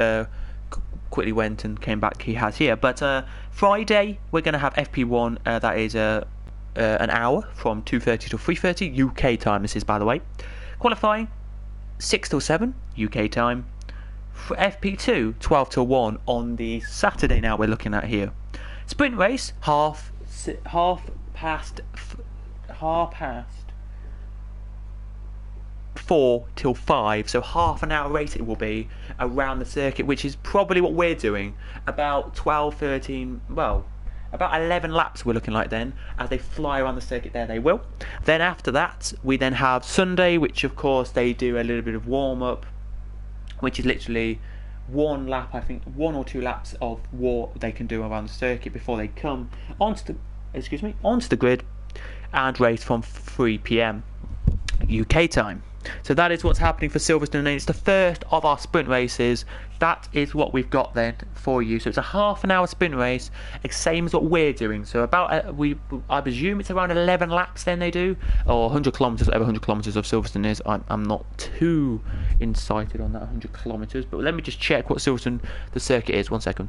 quickly went and came back. He has here. But Friday we're going to have FP1. That is an hour from 2:30 to 3:30 UK time. This is, by the way, qualifying 6 till 7 UK time. For FP2 12 till 1 on the Saturday. Now we're looking at here. Sprint race half past 4 till 5, so half an hour race it will be around the circuit, which is probably what we're doing, about 12, 13, well, about 11 laps we're looking like then, as they fly around the circuit there. They will. Then after that we then have Sunday, which of course they do a little bit of warm-up, which is literally one lap, I think 1 or 2 laps of what they can do around the circuit before they come onto the grid and race from 3 PM UK time. So that is what's happening for Silverstone, and it's the first of our sprint races. That is what we've got then for you. So it's a half an hour sprint race, same as what we're doing. So about I presume it's around 11 laps then they do, or 100 kilometers, whatever 100 kilometers of Silverstone is. I'm not too incited on that 100 kilometers, but let me just check what Silverstone the circuit is. 1 second.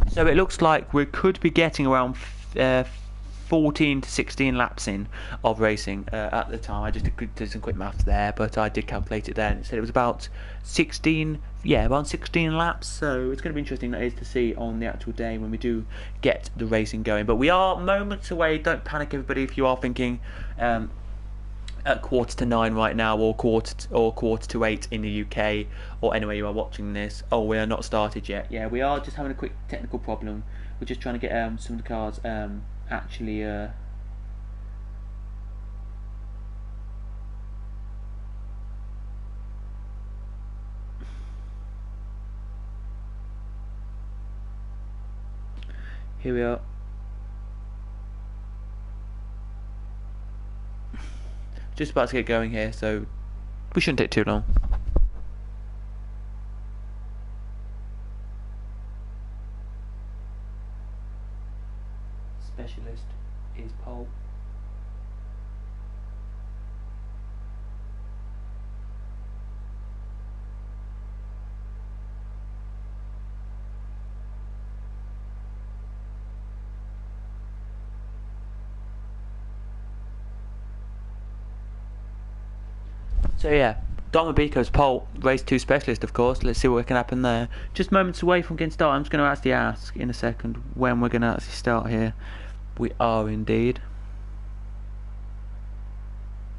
So it looks like we could be getting around 14 to 16 laps in of racing at the time. I just did some quick maths there, but I did calculate it there, and it said it was about 16, around 16 laps. So it's going to be interesting, that is, to see on the actual day when we do get the racing going. But we are moments away. Don't panic, everybody, if you are thinking at 8:45 right now, or quarter to 8 in the UK, or anywhere you are watching this. Oh, we are not started yet. Yeah, we are just having a quick technical problem. We're just trying to get some of the cars actually here we are. Just about to get going here, so we shouldn't take too long. Specialist is pole. So yeah, Don Mabiko's pole, race 2 specialist, of course. Let's see what can happen there. Just moments away from getting started. I'm just going to actually ask in a second when we're going to actually start here. We are indeed.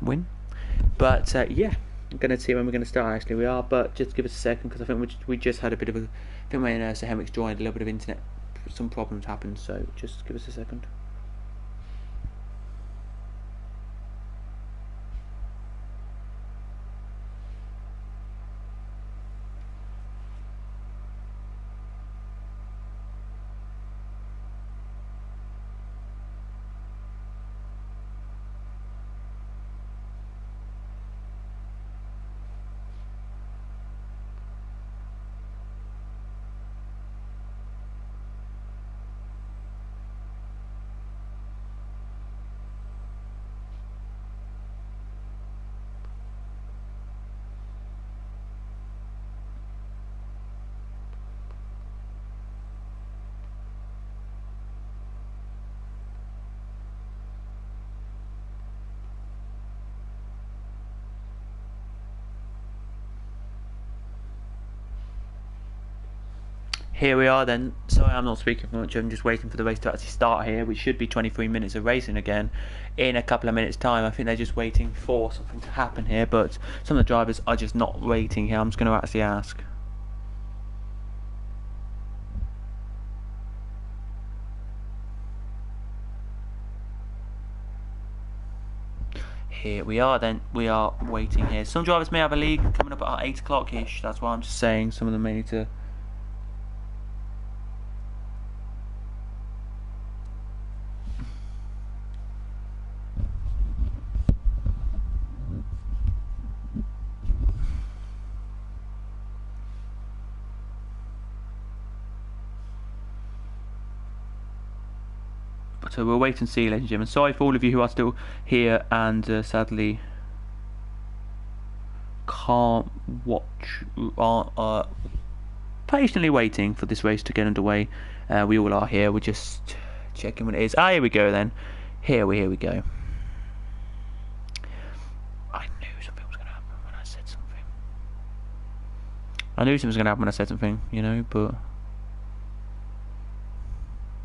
Win. But yeah, I'm going to see when we're going to start. Actually, we are. But just give us a second, because I think we just had a bit of a. I think when Sir Henrik's joined, a little bit of internet, some problems happened. So just give us a second. Here we are then. Sorry, I'm not speaking much. I'm just waiting for the race to actually start here, which should be 23 minutes of racing again in a couple of minutes' time. I think they're just waiting for something to happen here, but some of the drivers are just not waiting here. I'm just going to actually ask. Here we are then. We are waiting here. Some drivers may have a league coming up at 8 o'clock-ish. That's why I'm just saying some of them may need to... So we'll wait and see, ladies and gentlemen. Sorry for all of you who are still here and sadly can't watch, are patiently waiting for this race to get underway. We all are here. We're just checking when it is. Here we go then. Here we go. I knew something was going to happen when I said something. I knew something was going to happen when I said something, you know, but...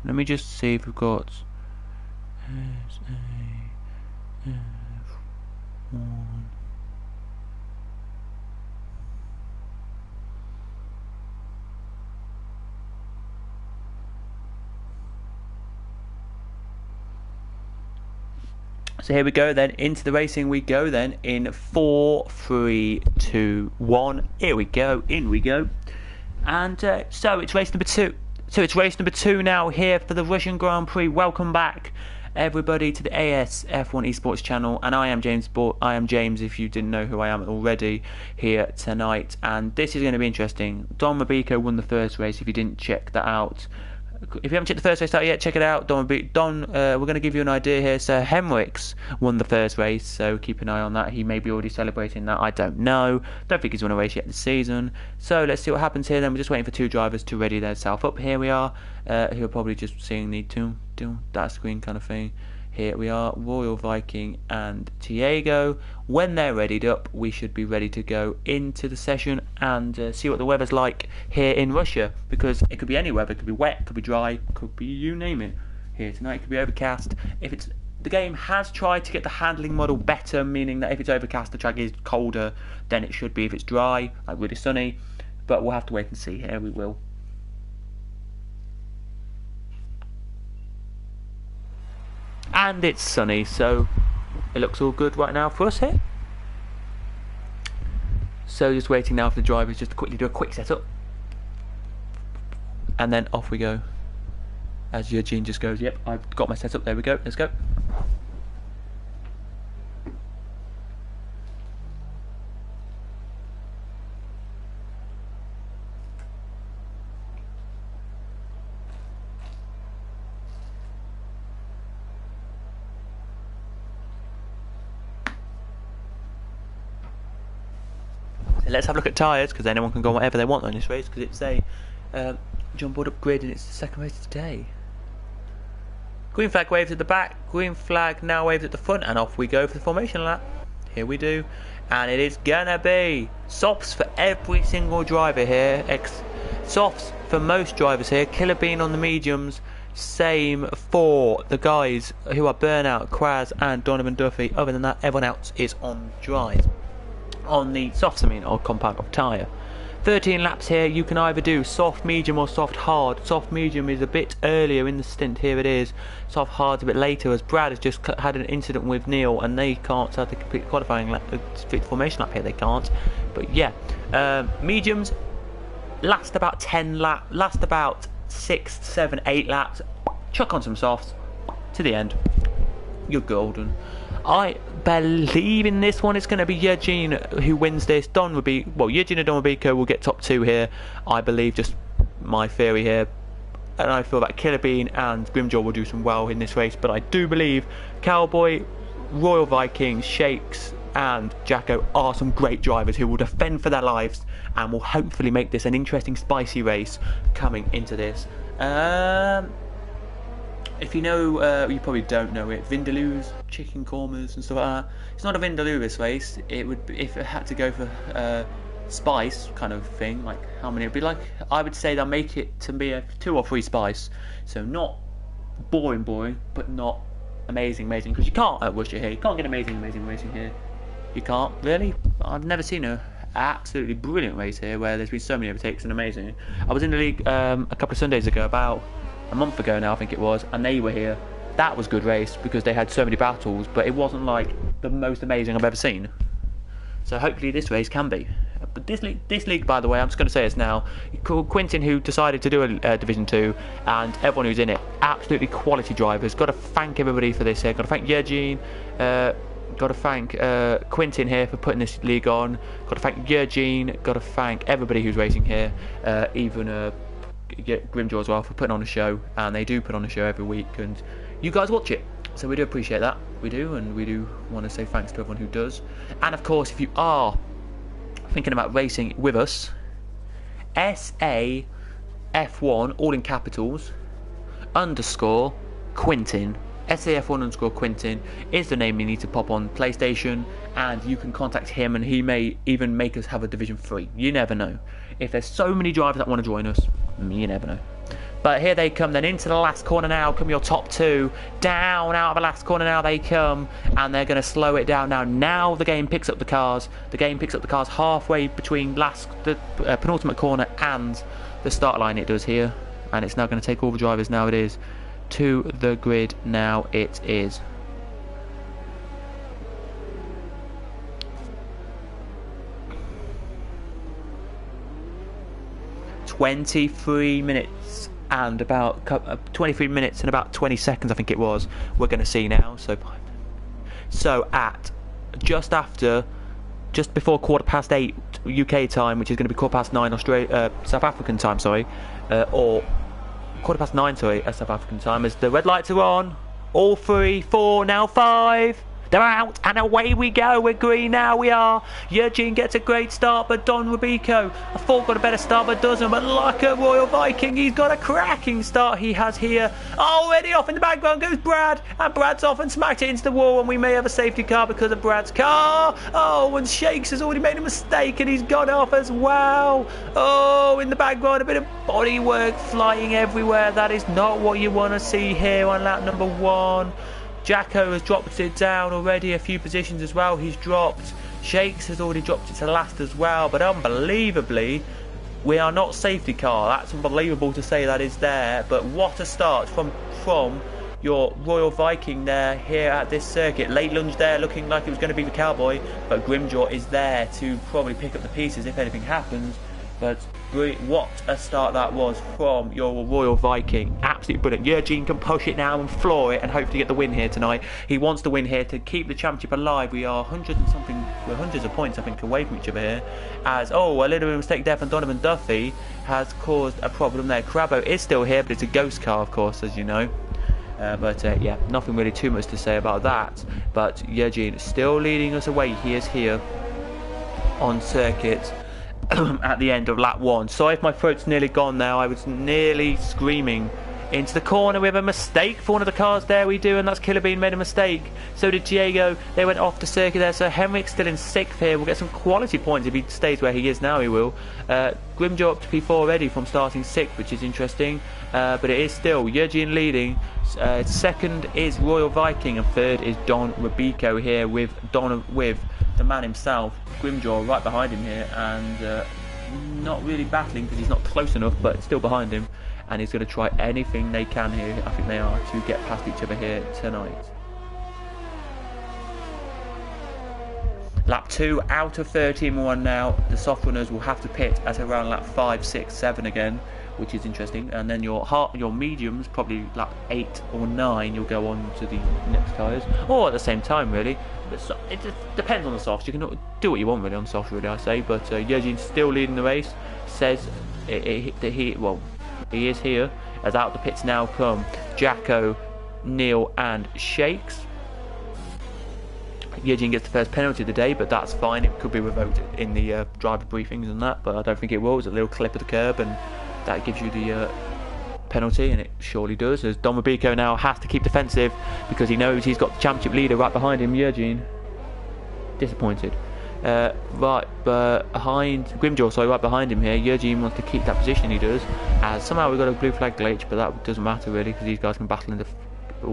Let me just see if we've got... SAF1. So here we go then, into the racing we go then, in 4, 3, 2, 1, here we go, in we go. And so it's race number 2. So it's race number 2 now here for the Russian Grand Prix. Welcome back, everybody, to the SAF1 ESports channel, and I am James. If you didn't know who I am already, here tonight, and this is going to be interesting. Don Mabiko won the first race. If you didn't check that out, if you haven't checked the first race out yet, check it out. We're going to give you an idea here. Sir Henrik's won the first race, so keep an eye on that. He may be already celebrating that. I don't know. Don't think he's won a race yet this season. So let's see what happens here. Then we're just waiting for 2 drivers to ready themselves up. Here we are. Who are probably just seeing the that screen kind of thing. Here we are, Royal Viking and Tiago. When they're readied up, we should be ready to go into the session and see what the weather's like here in Russia, because it could be any weather. It could be wet, could be dry, could be you name it. Here tonight it could be overcast. If it's the game has tried to get the handling model better, meaning that if it's overcast, the track is colder than it should be if it's dry, like really sunny. But we'll have to wait and see. Here we will. And it's sunny, so it looks all good right now for us here. So just waiting now for the drivers just to quickly do a quick setup. And then off we go. As Eugene just goes, yep, I've got my setup, there we go, let's go. So let's have a look at tyres, because anyone can go on whatever they want on this race, because it's a jump board upgrade and it's the second race of the day. Green flag waves at the back, green flag now waves at the front, and off we go for the formation lap. Here we do, and it is gonna be softs for every single driver here. Softs for most drivers here. Killer Bean on the mediums, same for the guys who are Burnout, Kraz and Donovan Duffy. Other than that, everyone else is on dries. On the softs, I mean, or compound of tyre. 13 laps here, you can either do soft, medium or soft, hard. Soft, medium is a bit earlier in the stint, here it is. Soft, hard's a bit later, as Brad has just had an incident with Neil and they can't start to complete the qualifying lap, formation lap here, they can't. But yeah, mediums last about 10 laps, last about 6, 7, 8 laps. Chuck on some softs to the end. You're golden. I believe in this one it's going to be Eugene who wins this. Eugene and Don Rubicco will get top 2 here, I believe, just my theory here. And I feel that Killer Bean and Grimjaw will do some well in this race, but I do believe Cowboy, Royal Viking, Shakes and Jacko are some great drivers who will defend for their lives and will hopefully make this an interesting, spicy race coming into this. If you know, you probably don't know it, Vindaloo's, chicken kormas and stuff like that. It's not a Vindaloo this race. It would be, if it had to go for spice kind of thing, like how many it would be like. I would say they'll make it to be a 2 or 3 spice. So not boring, but not amazing, because you can't at Worcester here. You can't get amazing racing here. You can't, really. I've never seen a absolutely brilliant race here where there's been so many overtakes and amazing. I was in the league a couple of Sundays ago, about a month ago now I think it was, and they were here. That was a good race because they had so many battles, but it wasn't like the most amazing I've ever seen. So hopefully this race can be. But this league, by the way, I'm just going to say this now, Quintin, who decided to do a Division 2, and everyone who's in it, absolutely quality drivers. Got to thank everybody for this here. Got to thank Eugene, got to thank Quintin here for putting this league on. Got to thank Eugene, got to thank everybody who's racing here, even Grimjaw as well, for putting on a show. And they do put on a show every week, and you guys watch it, so we do appreciate that. We do, and we do want to say thanks to everyone who does. And of course, if you are thinking about racing with us, SAF1, all in capitals, _ Quintin, SAF1 _ Quintin is the name you need to pop on PlayStation, and you can contact him, and he may even make us have a Division 3. You never know. If there's so many drivers that want to join us, you never know. But here they come then into the last corner now. Come your top 2. Down out of the last corner now they come. And they're going to slow it down now. Now the game picks up the cars. The game picks up the cars halfway between the penultimate corner and the start line, it does here. And it's now going to take all the drivers now, it is, to the grid now it is. $23 minutes and about 23 minutes and about 20 seconds I think it was we're going to see now. So at just before 8:15 UK time, which is going to be 9:15 South African time, or 9:15 South African time, as the red lights are on. All 3, 4, now 5. They're out, and away we go. We're green now, we are. Eugene gets a great start, but Don Rubicco, I thought, got a better start, but doesn't. But like a Royal Viking, he's got a cracking start he has here. Already off in the background goes Brad, and Brad's off and smacked it into the wall, and we may have a safety car because of Brad's car. Oh, and Shakes has already made a mistake, and he's gone off as well. Oh, in the background, a bit of bodywork flying everywhere. That is not what you want to see here on lap number 1. Jacko has dropped it down already a few positions as well. He's dropped. Shakes has already dropped it to last as well. But unbelievably, we are not safety car. That's unbelievable to say that is there. But what a start from your Royal Viking there here at this circuit. Late lunge there, looking like it was going to be the Cowboy, but Grimjaw is there to probably pick up the pieces if anything happens. But what a start that was from your Royal Viking. Absolutely brilliant. Eugene can push it now and floor it and hopefully get the win here tonight. He wants to win here to keep the championship alive. We are hundreds of points I think away from each other here. As a little bit of mistake there from Donovan Duffy has caused a problem there. Crabbo is still here, but it's a ghost car of course, as you know. Yeah, nothing really too much to say about that. But Eugene still leading us away. He is here on circuit at the end of lap 1. Sorry if my throat's nearly gone now. I was nearly screaming into the corner. We have a mistake for one of the cars there, we do, and that's Killer Bean made a mistake. So did Diego. They went off the circuit there. So Henrik's still in 6th here. We'll get some quality points if he stays where he is now, he will. Grimjaw up to P4 already from starting 6th, which is interesting. But it is still Eugene leading. 2nd is Royal Viking, and 3rd is Don Rubico here with the man himself, Grimjaw, right behind him here, and not really battling because he's not close enough, but still behind him, and he's going to try anything they can here, I think they are, to get past each other here tonight. Lap 2 out of 13-1 now. The soft runners will have to pit at around lap 5, 6, 7 again, which is interesting. And then your mediums, probably lap 8 or 9, you'll go on to the next tyres, or at the same time really. But it just depends on the softs. You can do what you want really on softs, really, I say. But Eugene's still leading the race. Says that he is here. As out the pits now come Jacko, Neil, and Shakes. Eugene gets the first penalty of the day, but that's fine. It could be revoked in the driver briefings and that, but I don't think it will. It's a little clip of the curb, and that gives you the penalty, and it surely does. As Don Rubico now has to keep defensive because he knows he's got the championship leader right behind him, Eugene. Disappointed. Right behind Grimjaw, right behind him here. Eugene wants to keep that position, he does. As somehow we've got a blue flag glitch, but that doesn't matter really because these guys can battle in the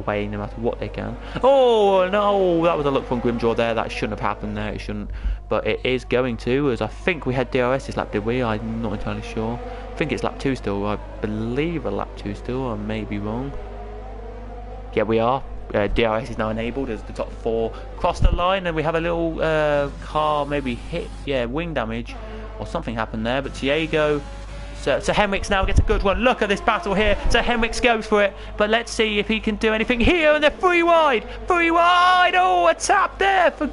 way no matter what they can. Oh no, that was a look from Grimjaw there. That shouldn't have happened there. It shouldn't, but it is going to, as I think we had DRS this lap, did we? I'm not entirely sure. I think it's lap 2 still. I believe a lap 2 still. I may be wrong. Yeah, we are. DRS is now enabled as the top 4 cross the line, and we have a little car maybe hit, wing damage or something happened there. But Diego. So Henriks now gets a good one. Look at this battle here. So Henriks goes for it, but let's see if he can do anything here. And they're free wide. Oh, a tap there for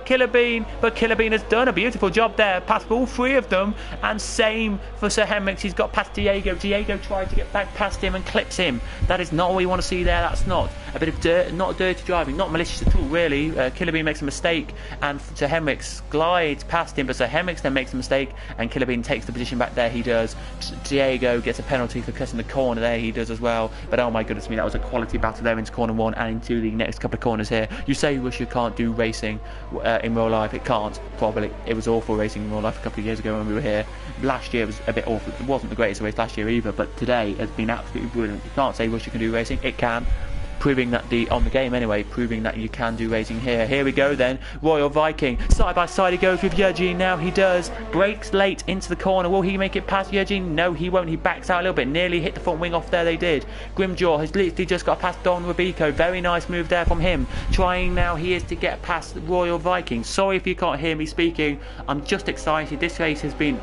Killer Bean, but Killer Bean has done a beautiful job there, past all 3 of them. And same for Sir Henriks. He's got past Diego. Diego tried to get back past him and clips him. That is not what we want to see there. That's not a bit of dirt, not dirty driving, not malicious at all, really. Killer Bean makes a mistake, and Sir Henriks glides past him, but Sir Henriks then makes a mistake, and Killer Bean takes the position back there. He does. Diego gets a penalty for cutting the corner there, he does as well. But oh my goodness me, that was a quality battle there into corner 1 and into the next couple of corners here. You say you wish you can't do racing in real life. It can't, probably. It was awful racing in real life a couple of years ago when we were here. Last year was a bit awful. It wasn't the greatest race last year either, but today has been absolutely brilliant. You can't say wish you can do racing. It can. Proving that on the game anyway, proving that you can do racing here. Here we go then. Royal Viking. Side by side he goes with Eugene now. He does. Breaks late into the corner. Will he make it past Eugene? No, he won't. He backs out a little bit. Nearly hit the front wing off there. They did. Grimjaw has literally just got past Don Rubico. Very nice move there from him. Trying now he is to get past Royal Viking. Sorry if you can't hear me speaking. I'm just excited. This race has been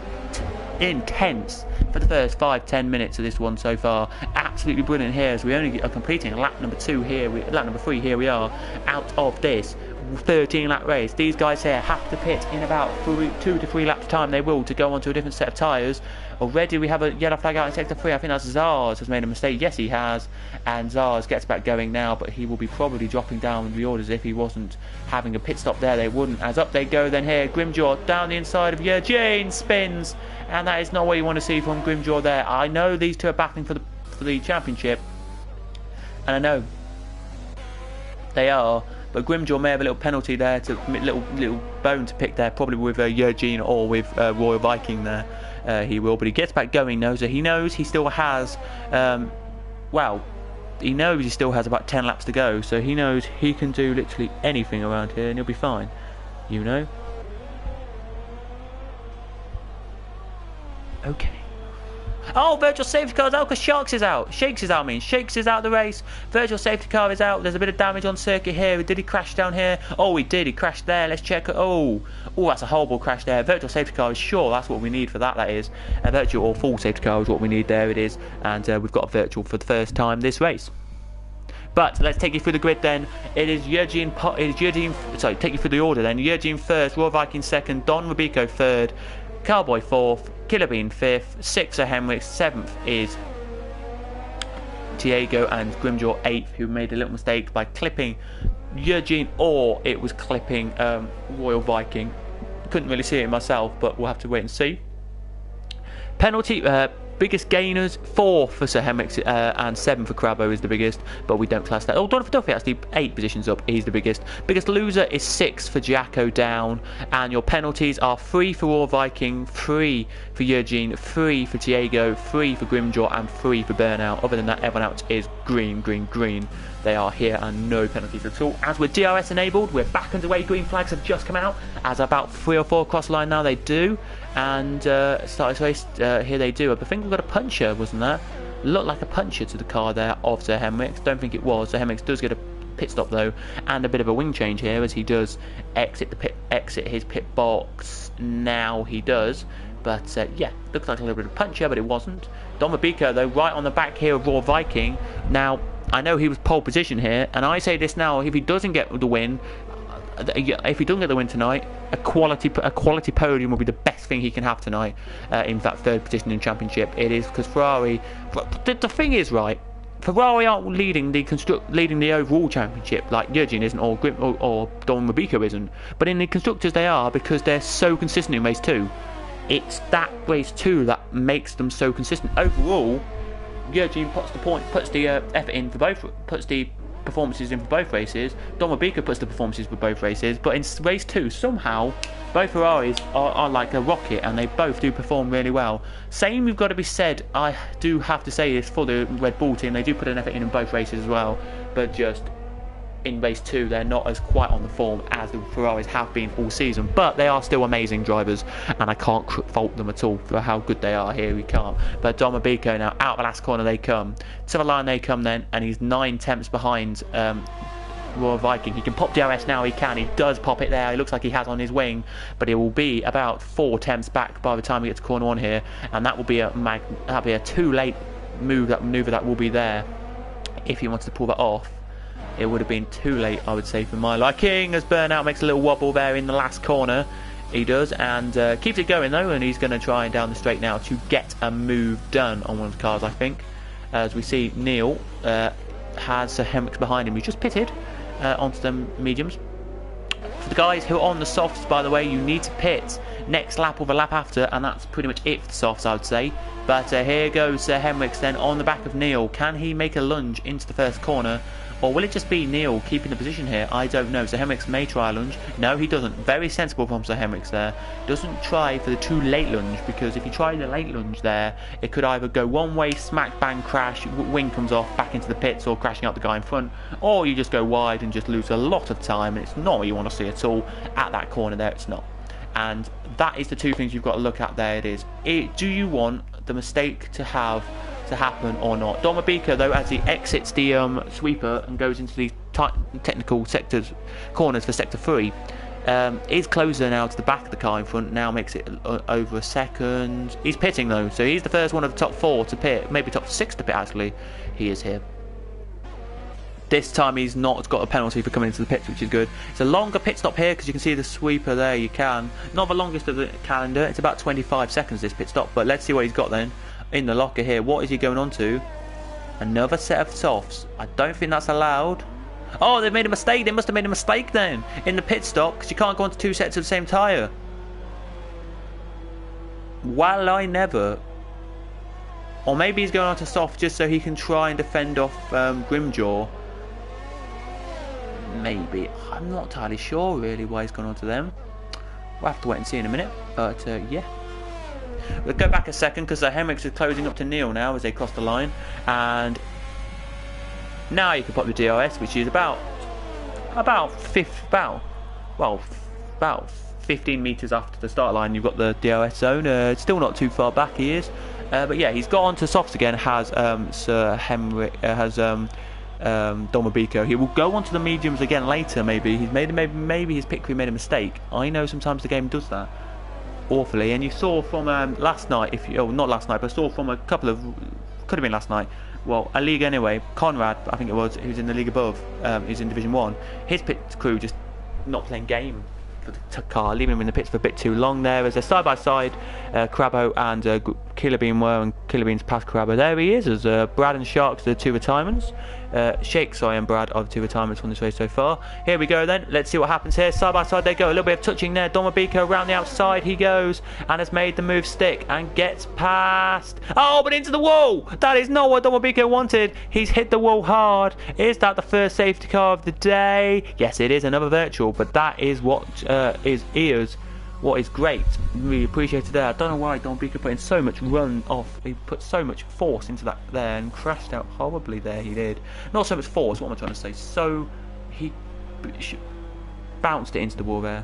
intense for the first 5-10 minutes of this one so far. Absolutely brilliant here as we only are completing lap number 2 here. Lap number 3 here we are out of this 13 lap race. These guys here have to pit in about 2 to 3 laps time. They will, to go on to a different set of tyres. Already we have a yellow flag out in sector 3. I think that's Zars has made a mistake. Yes, he has. And Zars gets back going now, but he will be probably dropping down the orders if he wasn't having a pit stop there. They wouldn't. As up they go then here. Grimjaw down the inside of Eugene. Spins. And that is not what you want to see from Grimjaw there. I know these two are battling for the championship. And I know they are. But Grimjaw may have a little penalty there, to little bone to pick there, probably with Eugene or with Royal Viking there. He will, but he gets back going now, so he knows he still has, well, he knows he still has about 10 laps to go, so he knows he can do literally anything around here and he'll be fine, you know. Okay. Oh, virtual safety car's out because Shakes is out. Shakes is out of the race. Virtual safety car is out. There's a bit of damage on circuit here. Did he crash down here? Oh, he did. He crashed there. Let's check. Oh, that's a horrible crash there. Virtual safety car is sure. That's what we need for that. That is a virtual or full safety car is what we need. There it is. And we've got a virtual for the first time this race. But let's take you through the grid then. It is Eugene. Sorry, take you through the order then. Eugene first, Royal Viking second, Don Rubico third, Cowboy fourth, Killer Bean fifth, sixth are Henrik, seventh is Diego, and Grimjaw eighth, who made a little mistake by clipping Eugene, or it was clipping Royal Viking. Couldn't really see it myself, but we'll have to wait and see. Penalty. Biggest gainers, 4 for Sir Henrik and 7 for Crabbo is the biggest, but we don't class that. Oh, Donovan Duffy actually 8 positions up, he's the biggest. Biggest loser is 6 for Jacko down, and your penalties are 3 for Royal Viking, 3 for Eugene, 3 for Diego, 3 for Grimjaw, and 3 for Burnout. Other than that, everyone else is green, green, green. They are here and no penalties at all. As we're DRS enabled, we're back underway. Green flags have just come out. As about 3 or 4 across the line now, they do. And start race, here they do. I think we've got a puncher, wasn't there? Looked like a puncher to the car there of Sir Henrik. Don't think it was. Sir Henrik does get a pit stop though, and a bit of a wing change here as he does exit his pit box. Now he does. But yeah, looks like a little bit of a puncher, but it wasn't. Don Mabico though, right on the back here of Raw Viking. Now I know he was pole position here, and I say this now: if he doesn't get the win, tonight, a quality podium will be the best thing he can have tonight in that third position in championship. It is because Ferrari. The thing is, right, Ferrari aren't leading the overall championship like Eugene isn't, or Don Mabico isn't. But in the constructors they are, because they're so consistent in race 2. It's that race 2 that makes them so consistent. Overall, Eugene puts the effort in for both, puts the performances in for both races. Don Mabico puts the performances for both races, but in race 2 somehow both Ferraris are like a rocket and they both do perform really well. Same we've got to be said, I do have to say this for the Red Bull team. They do put an effort in both races as well, but just in race 2 they're not as quite on the form as the Ferraris have been all season, but they are still amazing drivers and I can't fault them at all for how good they are here. We can't. But Don Mabico now, out the last corner they come, to the line they come then, and he's 9 tenths behind Royal Viking. He can pop DRS now, he does pop it there, it looks like he has on his wing, but it will be about 4 tenths back by the time we get to corner 1 here, and that will be a too late maneuver that will be there if he wants to pull that off. It would have been too late, I would say, for my liking, as Burnout makes a little wobble there in the last corner. He does, and keeps it going though, and he's going to try down the straight now to get a move done on one of the cars, I think. As we see, Neil has Sir Henrik behind him. He's just pitted onto the mediums. For the guys who are on the softs, by the way, you need to pit next lap or the lap after, and that's pretty much it for the softs, I would say. But here goes Sir Henrik then on the back of Neil. Can he make a lunge into the first corner? Or will it just be Neil keeping the position here? I don't know. Sir Henrik may try a lunge. No, he doesn't. Very sensible from Sir Henrik there. Doesn't try for the too late lunge, because if you try the late lunge there, it could either go one way, smack, bang, crash, wing comes off, back into the pits, or crashing out the guy in front, or you just go wide and just lose a lot of time, and it's not what you want to see at all. At that corner there, it's not. And that is the two things you've got to look at there. Do you want the mistake to happen or not? Don Mabico though, as he exits the sweeper and goes into the technical corners for sector 3, is closer now to the back of the car in front, now makes it over a second. He's pitting though, so he's the first one of the top 4 to pit, maybe top 6 to pit actually. He is here. This time he's not got a penalty for coming into the pits, which is good. It's a longer pit stop here because you can see the sweeper there. Not the longest of the calendar, it's about 25 seconds this pit stop, but let's see what he's got then in the locker here. What is he going on to? Another set of softs. I don't think that's allowed. Oh, they've made a mistake. They must have made a mistake then in the pit stop, because you can't go onto 2 sets of the same tyre. Well, I never. Or maybe he's going on to soft just so he can try and defend off Grimjaw. Maybe. I'm not entirely sure really why he's gone on to them. We'll have to wait and see in a minute. But yeah. We'll go back a second because Henrik is closing up to Neil now as they cross the line, and Now you can pop the DRS, which is about 15 metres after the start line. You've got the DRS zone. It's still not too far back, he is. But yeah, he's got on to softs again. Has Sir Henrik, Domobiko. He will go on to the mediums again later. Maybe his pit crew made a mistake. I know sometimes the game does that awfully. And you saw from last night, not last night, but saw from a couple of, could have been last night. Well, a league anyway. Conrad, I think it was, who's in the league above. He's in Division 1. His pit crew just not playing game for the car, leaving him in the pits for a bit too long there. As they're side by side, Crabbo and Killer Bean were, and Killer Bean's past Crabbo. There he is, as Brad and Sharks, the two retirements. Shake, and Brad are the two retirements from this race so far. Here we go then, let's see what happens here. Side by side they go, a little bit of touching there. Domobiko around the outside he goes, and has made the move stick, and gets past. Oh, but into the wall! That is not what Domobiko wanted. He's hit the wall hard. Is that the first safety car of the day? Yes, it is, another virtual, but that is what what is great. Really appreciated that. I don't know why Domobiko put in so much run off. He put so much force into that there and crashed out horribly there. He did. Not so much force, what am I trying to say? So he bounced it into the wall there.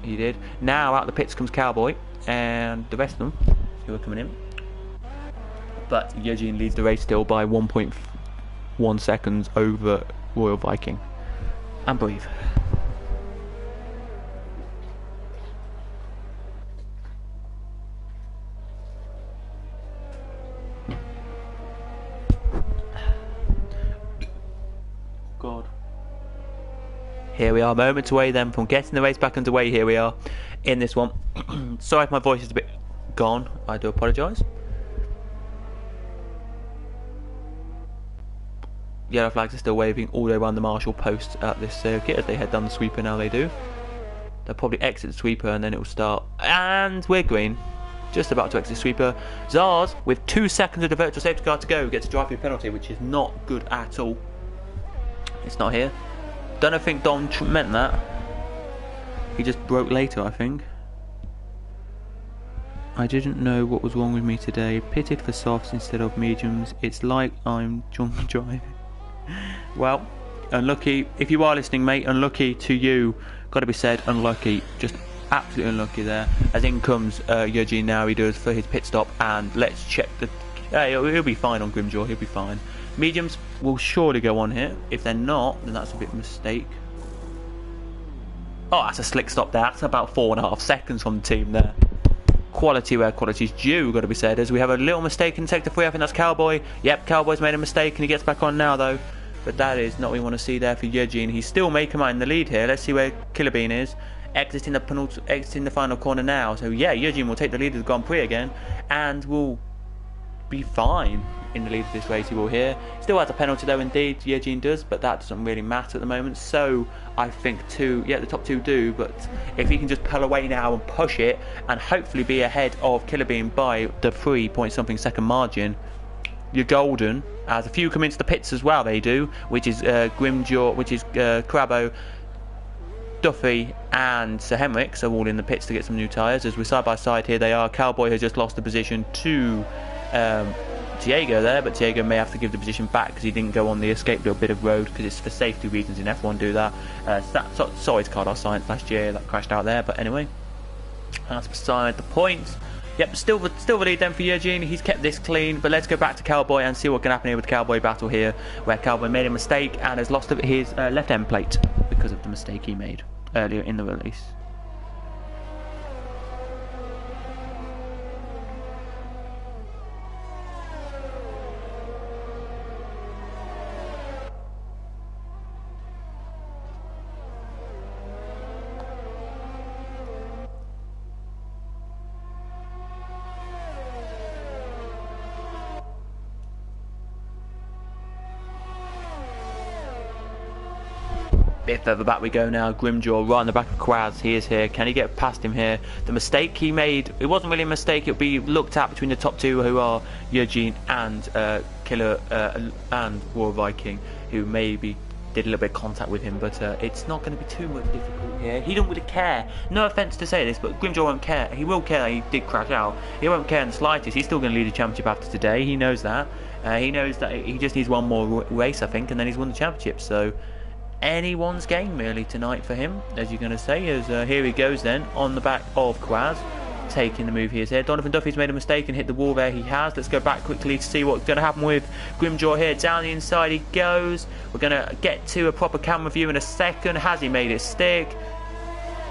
He did. Now out the pits comes Cowboy and the rest of them who are coming in. But Eugene leads the race still by 1.1 seconds over Royal Viking. And breathe. God. Here we are, moments away then from getting the race back underway. Here we are in this one. Sorry if my voice is a bit gone, I do apologise. Yellow flags are still waving all the way around the marshal post at this circuit as they head down the sweeper. Now they do. They'll probably exit the sweeper and then it will start. And we're green. Just about to exit the sweeper. Zars, with 2 seconds of the virtual safety car to go, gets a drive-through penalty, which is not good at all. It's not here. Don't think Dom meant that. He just broke later, I think. I didn't know what was wrong with me today. Pitted for softs instead of mediums. It's like I'm drunk driving. Well, unlucky. If you are listening, mate, unlucky to you. Got to be said, unlucky. Just absolutely unlucky there. As in comes Eugene now. He does for his pit stop. And let's check the... he'll be fine on Grimjaw. He'll be fine. Mediums will surely go on here. If they're not, then that's a bit of a mistake. Oh, that's a slick stop there. That's about 4.5 seconds from the team there. Quality where quality's due, got to be said. As we have a little mistake in sector 3, I think that's Cowboy. Yep, Cowboy's made a mistake and he gets back on now though. But that is not what we want to see there for Eugene. He still may come out in the lead here. Let's see where Killer Bean is. Exiting the final corner now. So yeah, Eugene will take the lead of the Grand Prix again and will be fine in the lead of this race. He will here. Still has a penalty though, indeed, Eugene does, but that doesn't really matter at the moment. So I think the top two do, but if he can just pull away now and push it and hopefully be ahead of Killer Bean by the 3-point-something second margin, you're golden. As a few come into the pits as well, they do, which is Grimjaw, which is Crabbo, Duffy and Sir Henrik, so all in the pits to get some new tyres. As we're side by side here, they are. Cowboy has just lost the position to Diego there, but Diego may have to give the position back because he didn't go on the escape little bit of road, because it's for safety reasons in F1 do that. Sorry to Card Our Science last year that crashed out there, but anyway, that's beside the point. Yep, still the lead then for Eugene. He's kept this clean, but let's go back to Cowboy and see what can happen here with the Cowboy battle here, where Cowboy made a mistake and has lost his left end plate because of the mistake he made earlier in the release. Bit further back we go now. Grimjaw right on the back of Quaz. He is here. Can he get past him here? The mistake he made, it wasn't really a mistake. It'll be looked at between the top two, who are Eugene and Killer and War Viking, who may be did a little bit of contact with him, but it's not going to be too much difficult here. He don't really care. No offence to say this, but Grimjaw won't care. He will care that he did crash out. He won't care in the slightest. He's still going to lead the championship after today. He knows that. He knows that he just needs one more race, I think, and then he's won the championship. So anyone's game really tonight for him, as you're going to say. As here he goes then on the back of Quaz, taking the move here. Donovan Duffy's made a mistake and hit the wall there. He has. Let's go back quickly to see what's going to happen with Grimjaw here. Down the inside he goes. We're going to get to a proper camera view in a second. Has he made it stick?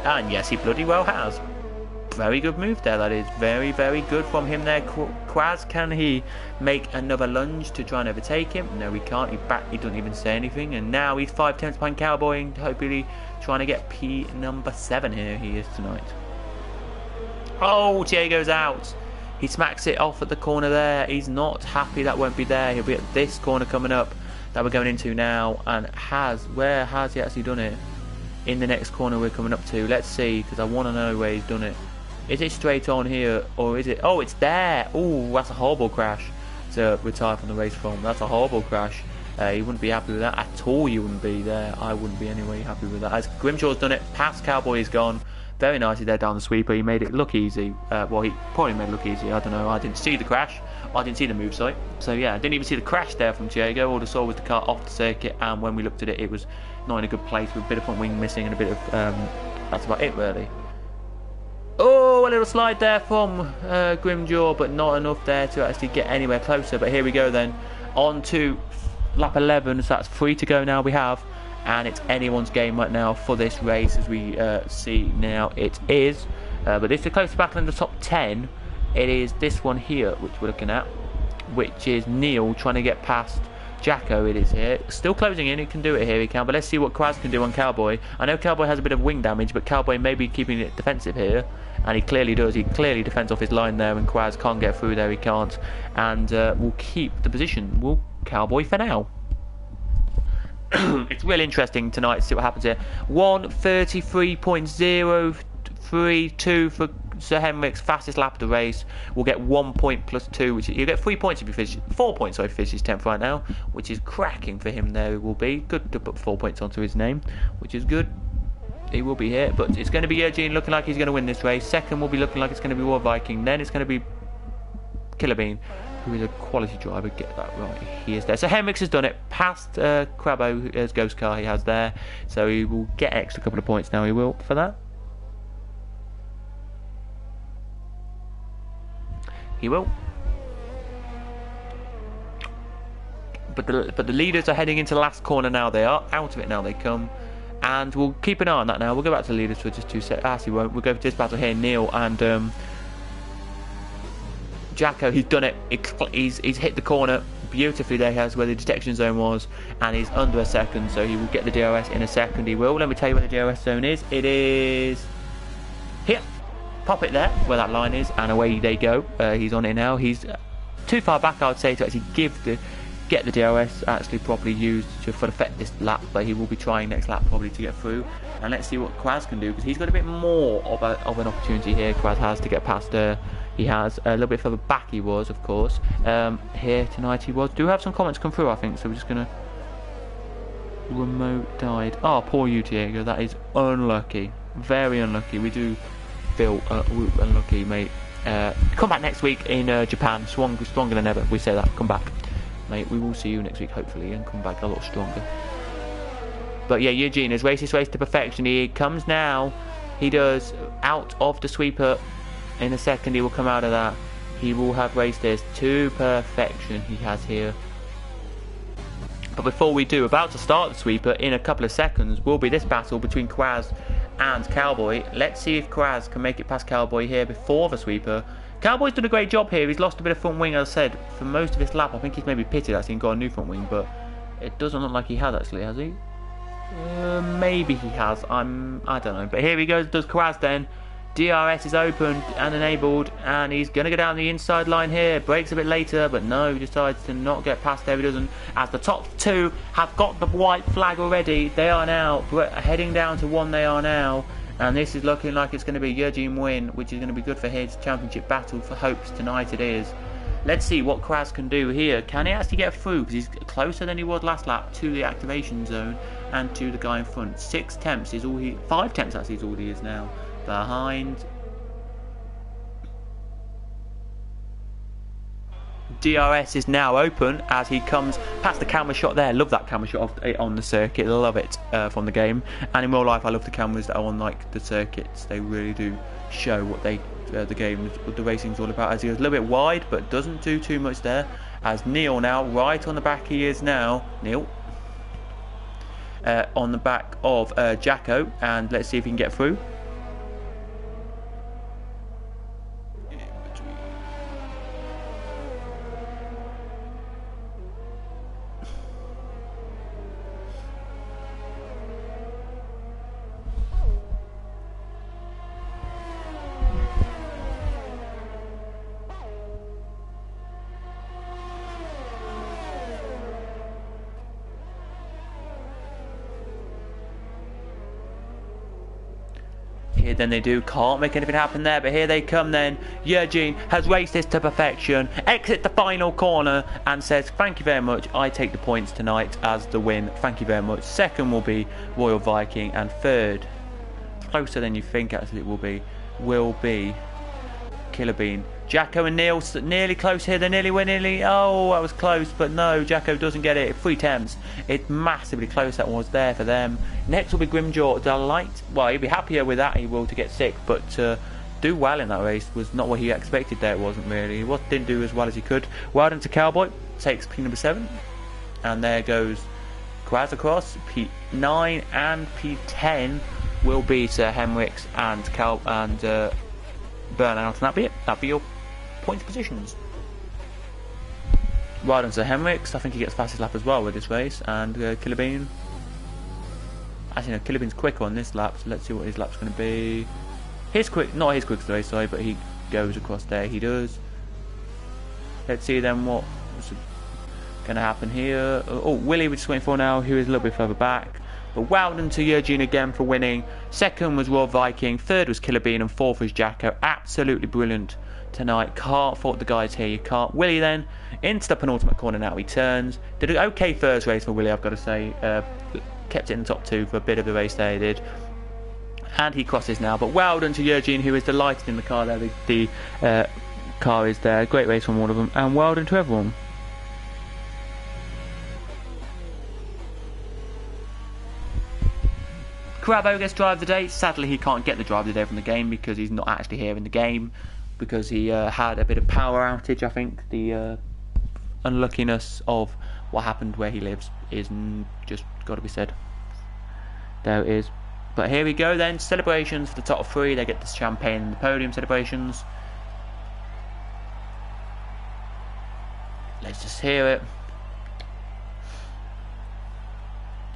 And yes, he bloody well has. Very good move there, that is. Very, very good from him there. Quaz, can he make another lunge to try and overtake him? No, he can't. He doesn't even say anything. And now he's 5 tenths behind Cowboy and hopefully trying to get P number 7 here. He is tonight. Oh, Diego's out. He smacks it off at the corner there. He's not happy that won't be there. He'll be at this corner coming up that we're going into now. And where has he actually done it? In the next corner we're coming up to. Let's see, because I want to know where he's done it. Is it straight on here, or is it... Oh, it's there. Oh, that's a horrible crash to retire from the race from. That's a horrible crash. You wouldn't be happy with that at all. You wouldn't be there. I wouldn't be anyway happy with that. As Grimshaw's done it, past Cowboy is gone. Very nicely there down the sweeper. He made it look easy. Well, he probably made it look easy. I don't know. I didn't see the crash. I didn't see the move site. So yeah, I didn't even see the crash there from Diego. All I saw was the car off the circuit, and when we looked at it, it was not in a good place with a bit of front wing missing and a bit of... that's about it, really. Oh, a little slide there from Grimjaw, but not enough there to actually get anywhere closer. But here we go then. On to lap 11. So that's 3 to go now we have. And it's anyone's game right now for this race, as we see now it is. But this is a close battle in the top 10. It is this one here, which we're looking at, which is Neil trying to get past Jacko. It is here. Still closing in. He can do it here. He can. But let's see what Quaz can do on Cowboy. I know Cowboy has a bit of wing damage, but Cowboy may be keeping it defensive here. And he clearly does. He clearly defends off his line there, and Quaz can't get through there. He can't. And will keep the position. Will Cowboy for now. It's really interesting tonight to see what happens here. 1:33.032 for Sir Henrik's fastest lap of the race. We'll get 1 point plus 2, which you get 3 points if you finish 4 points. So if he finishes 10th right now, which is cracking for him. There it will be good to put 4 points onto his name, which is good. He will be here, but it's going to be Eugene looking like he's going to win this race. Second will be looking like it's going to be War Viking. Then it's going to be Killer Bean, who is a quality driver. Get that right, he is there. So Henriks has done it past Crabbo, his ghost car he has there, so he will get an extra couple of points now. He will for that. He will. But the leaders are heading into the last corner now. They are out of it now. They come. And we'll keep an eye on that now. We'll go back to the leaders for just 2 seconds. Actually, won't. We'll go for this battle here. Neil and Jacko. He's done it. He's hit the corner beautifully there. He has where the detection zone was, and he's under a second, so he will get the DRS in a second. He will. Let me tell you where the DRS zone is. It is here. Pop it there where that line is, and away they go. He's on it now. He's too far back, I would say, to actually get the DRS actually properly used for effect this lap, but he will be trying next lap probably to get through. And let's see what Quaz can do, because he's got a bit more of an opportunity here. Quaz has to get past. He has a little bit further back. He was, of course, here tonight. He was. Do have some comments come through, I think. So we're just gonna remote died. Oh, poor you, Diego. That is unlucky. Very unlucky. We do feel unlucky, mate. Come back next week in Japan. Stronger than ever. We say that. Come back, mate. We will see you next week, hopefully, and come back a lot stronger. But yeah, Eugene has raced his race to perfection. He comes now. He does out of the sweeper. In a second, he will come out of that. He will have raced this to perfection. He has here. But before we do, about to start the sweeper in a couple of seconds, will be this battle between Quaz and Cowboy. Let's see if Quaz can make it past Cowboy here before the sweeper. Cowboy's done a great job here. He's lost a bit of front wing, as I said, for most of this lap. I think he's maybe pitted actually and got a new front wing, but it doesn't look like he has actually, has he? Maybe he has. I don't know. But here he goes. Does Quaz then? DRS is opened and enabled, and he's going to go down the inside line here. Brakes a bit later, but no, he decides to not get past there. He doesn't. As the top two have got the white flag already, they are now heading down to 1. They are now, and this is looking like it's going to be Eugene win, which is going to be good for his championship battle for hopes tonight. It is. Let's see what Kraz can do here. Can he actually get through? Because he's closer than he was last lap to the activation zone and to the guy in front. 6 temps is all he... 5 temps actually is all he is now. Behind... DRS is now open as he comes past the camera shot there. Love that camera shot on the circuit. Love it from the game. And in real life, I love the cameras that are on like the circuits. They really do show what they the game, the racing's all about. As he was a little bit wide, but doesn't do too much there. As Neil now right on the back, he is now Neil on the back of Jacko, and let's see if he can get through. Then they do, can't make anything happen there, but here they come then. Eugene has raced this to perfection, exit the final corner and says thank you very much, I take the points tonight as the win, thank you very much. Second will be Royal Viking, and third, closer than you think actually it will be Killer Bean. Jacko and Neil nearly close here. They nearly win. Oh, that was close, but no, Jacko doesn't get it. 3 temps. It's massively close. That was there for them. Next will be Grimjaw. Delight. Well, he'll be happier with that. He will to get 6, but do well in that race was not what he expected. There, it wasn't really. He didn't do as well as he could. Well done to Cowboy. Takes P number 7, and there goes Kraz across. P9 and P10 will be Sir Henricks and Burnout, and that'll be it. That'll be your points positions. Right on Sir Henricks. I think he gets fastest lap as well with this race. And Killer Bean. Actually, no, Killer Bean's quicker on this lap, so let's see what his lap's going to be. Not his quickest race, sorry, but he goes across there. He does. Let's see then what's going to happen here. Oh, Willie we're just waiting for now, who is a little bit further back. But well done to Eugene again for winning. Second was Royal Viking, third was Killer Bean, and fourth was Jacko. Absolutely brilliant tonight. Can't fault the guys here. You can't. Willie then into the penultimate corner now. He turns. Did an okay first race for Willie, I've got to say. Kept it in the top 2 for a bit of the race there. He did. And he crosses now. But well done to Eugene, who is delighted in the car there. The car is there. Great race from all of them. And well done to everyone. Crabo gets drive of the day. Sadly, he can't get the drive of the day from the game because he's not actually here in the game, because he had a bit of power outage. I think the unluckiness of what happened where he lives is just got to be said. There it is. But here we go then. Celebrations for the top 3. They get the champagne and the podium celebrations. Let's just hear it.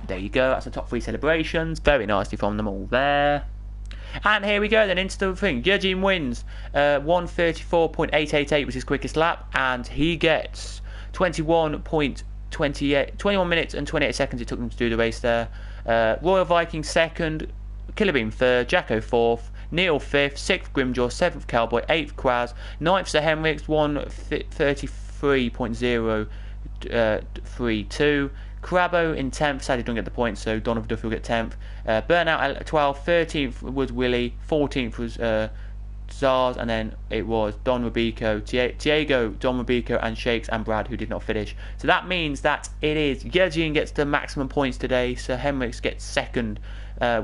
There you go, that's the top 3 celebrations. Very nicely from them all there. And here we go then into the thing. Eugene wins 1:34.888 was his quickest lap, and he gets 21 minutes and 28 seconds it took him to do the race there. Royal Viking second, Killer Bean third, Jacko 4th, Neil 5th, 6th Grimjaw, 7th Cowboy, 8th Kraz, 9th Sir Henricks, 1:33.032. Crabo in 10th, sadly don't get the points, so Donovan Duffy will get 10th. Burnout at 12th, 13th was Willie, 14th was Zars, and then it was Don Rubico, Diego, Don Rubico, and Shakes and Brad who did not finish. So that means that it is Eugene gets the maximum points today, so Henricks gets second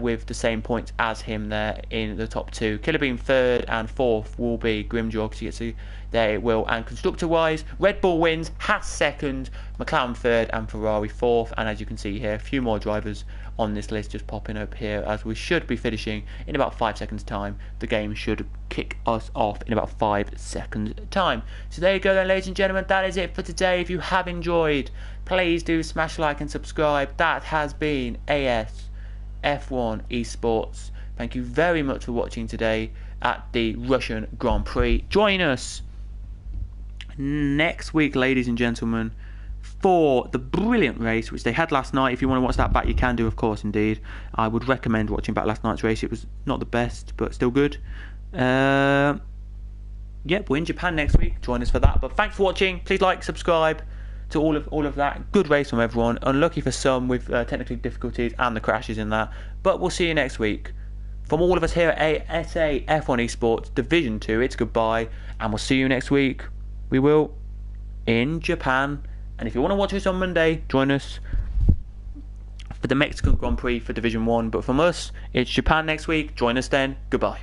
with the same points as him there in the top 2. Killer Bean third, and fourth will be Grimjaw because he gets to there it will. And constructor wise, Red Bull wins, Haas second, McLaren third, and Ferrari fourth. And as you can see here, a few more drivers on this list just popping up here as we should be finishing in about 5 seconds time. The game should kick us off in about 5 seconds time. So there you go then, ladies and gentlemen, that is it for today. If you have enjoyed, please do smash like and subscribe. That has been SAF1 ESports. Thank you very much for watching today at the Russian Grand Prix. Join us next week, ladies and gentlemen, for the brilliant race which they had last night. If you want to watch that back, you can do, of course, indeed. I would recommend watching back last night's race. It was not the best, but still good. yep, we're in Japan next week. Join us for that. But thanks for watching. Please like, subscribe to all of that. Good race from everyone. Unlucky for some with technical difficulties and the crashes in that. But we'll see you next week. From all of us here at SAF1 ESports Division 2, it's goodbye. And we'll see you next week. We will in Japan. And if you want to watch us on Monday, join us for the Mexican Grand Prix for Division 1. But from us, it's Japan next week. Join us then. Goodbye.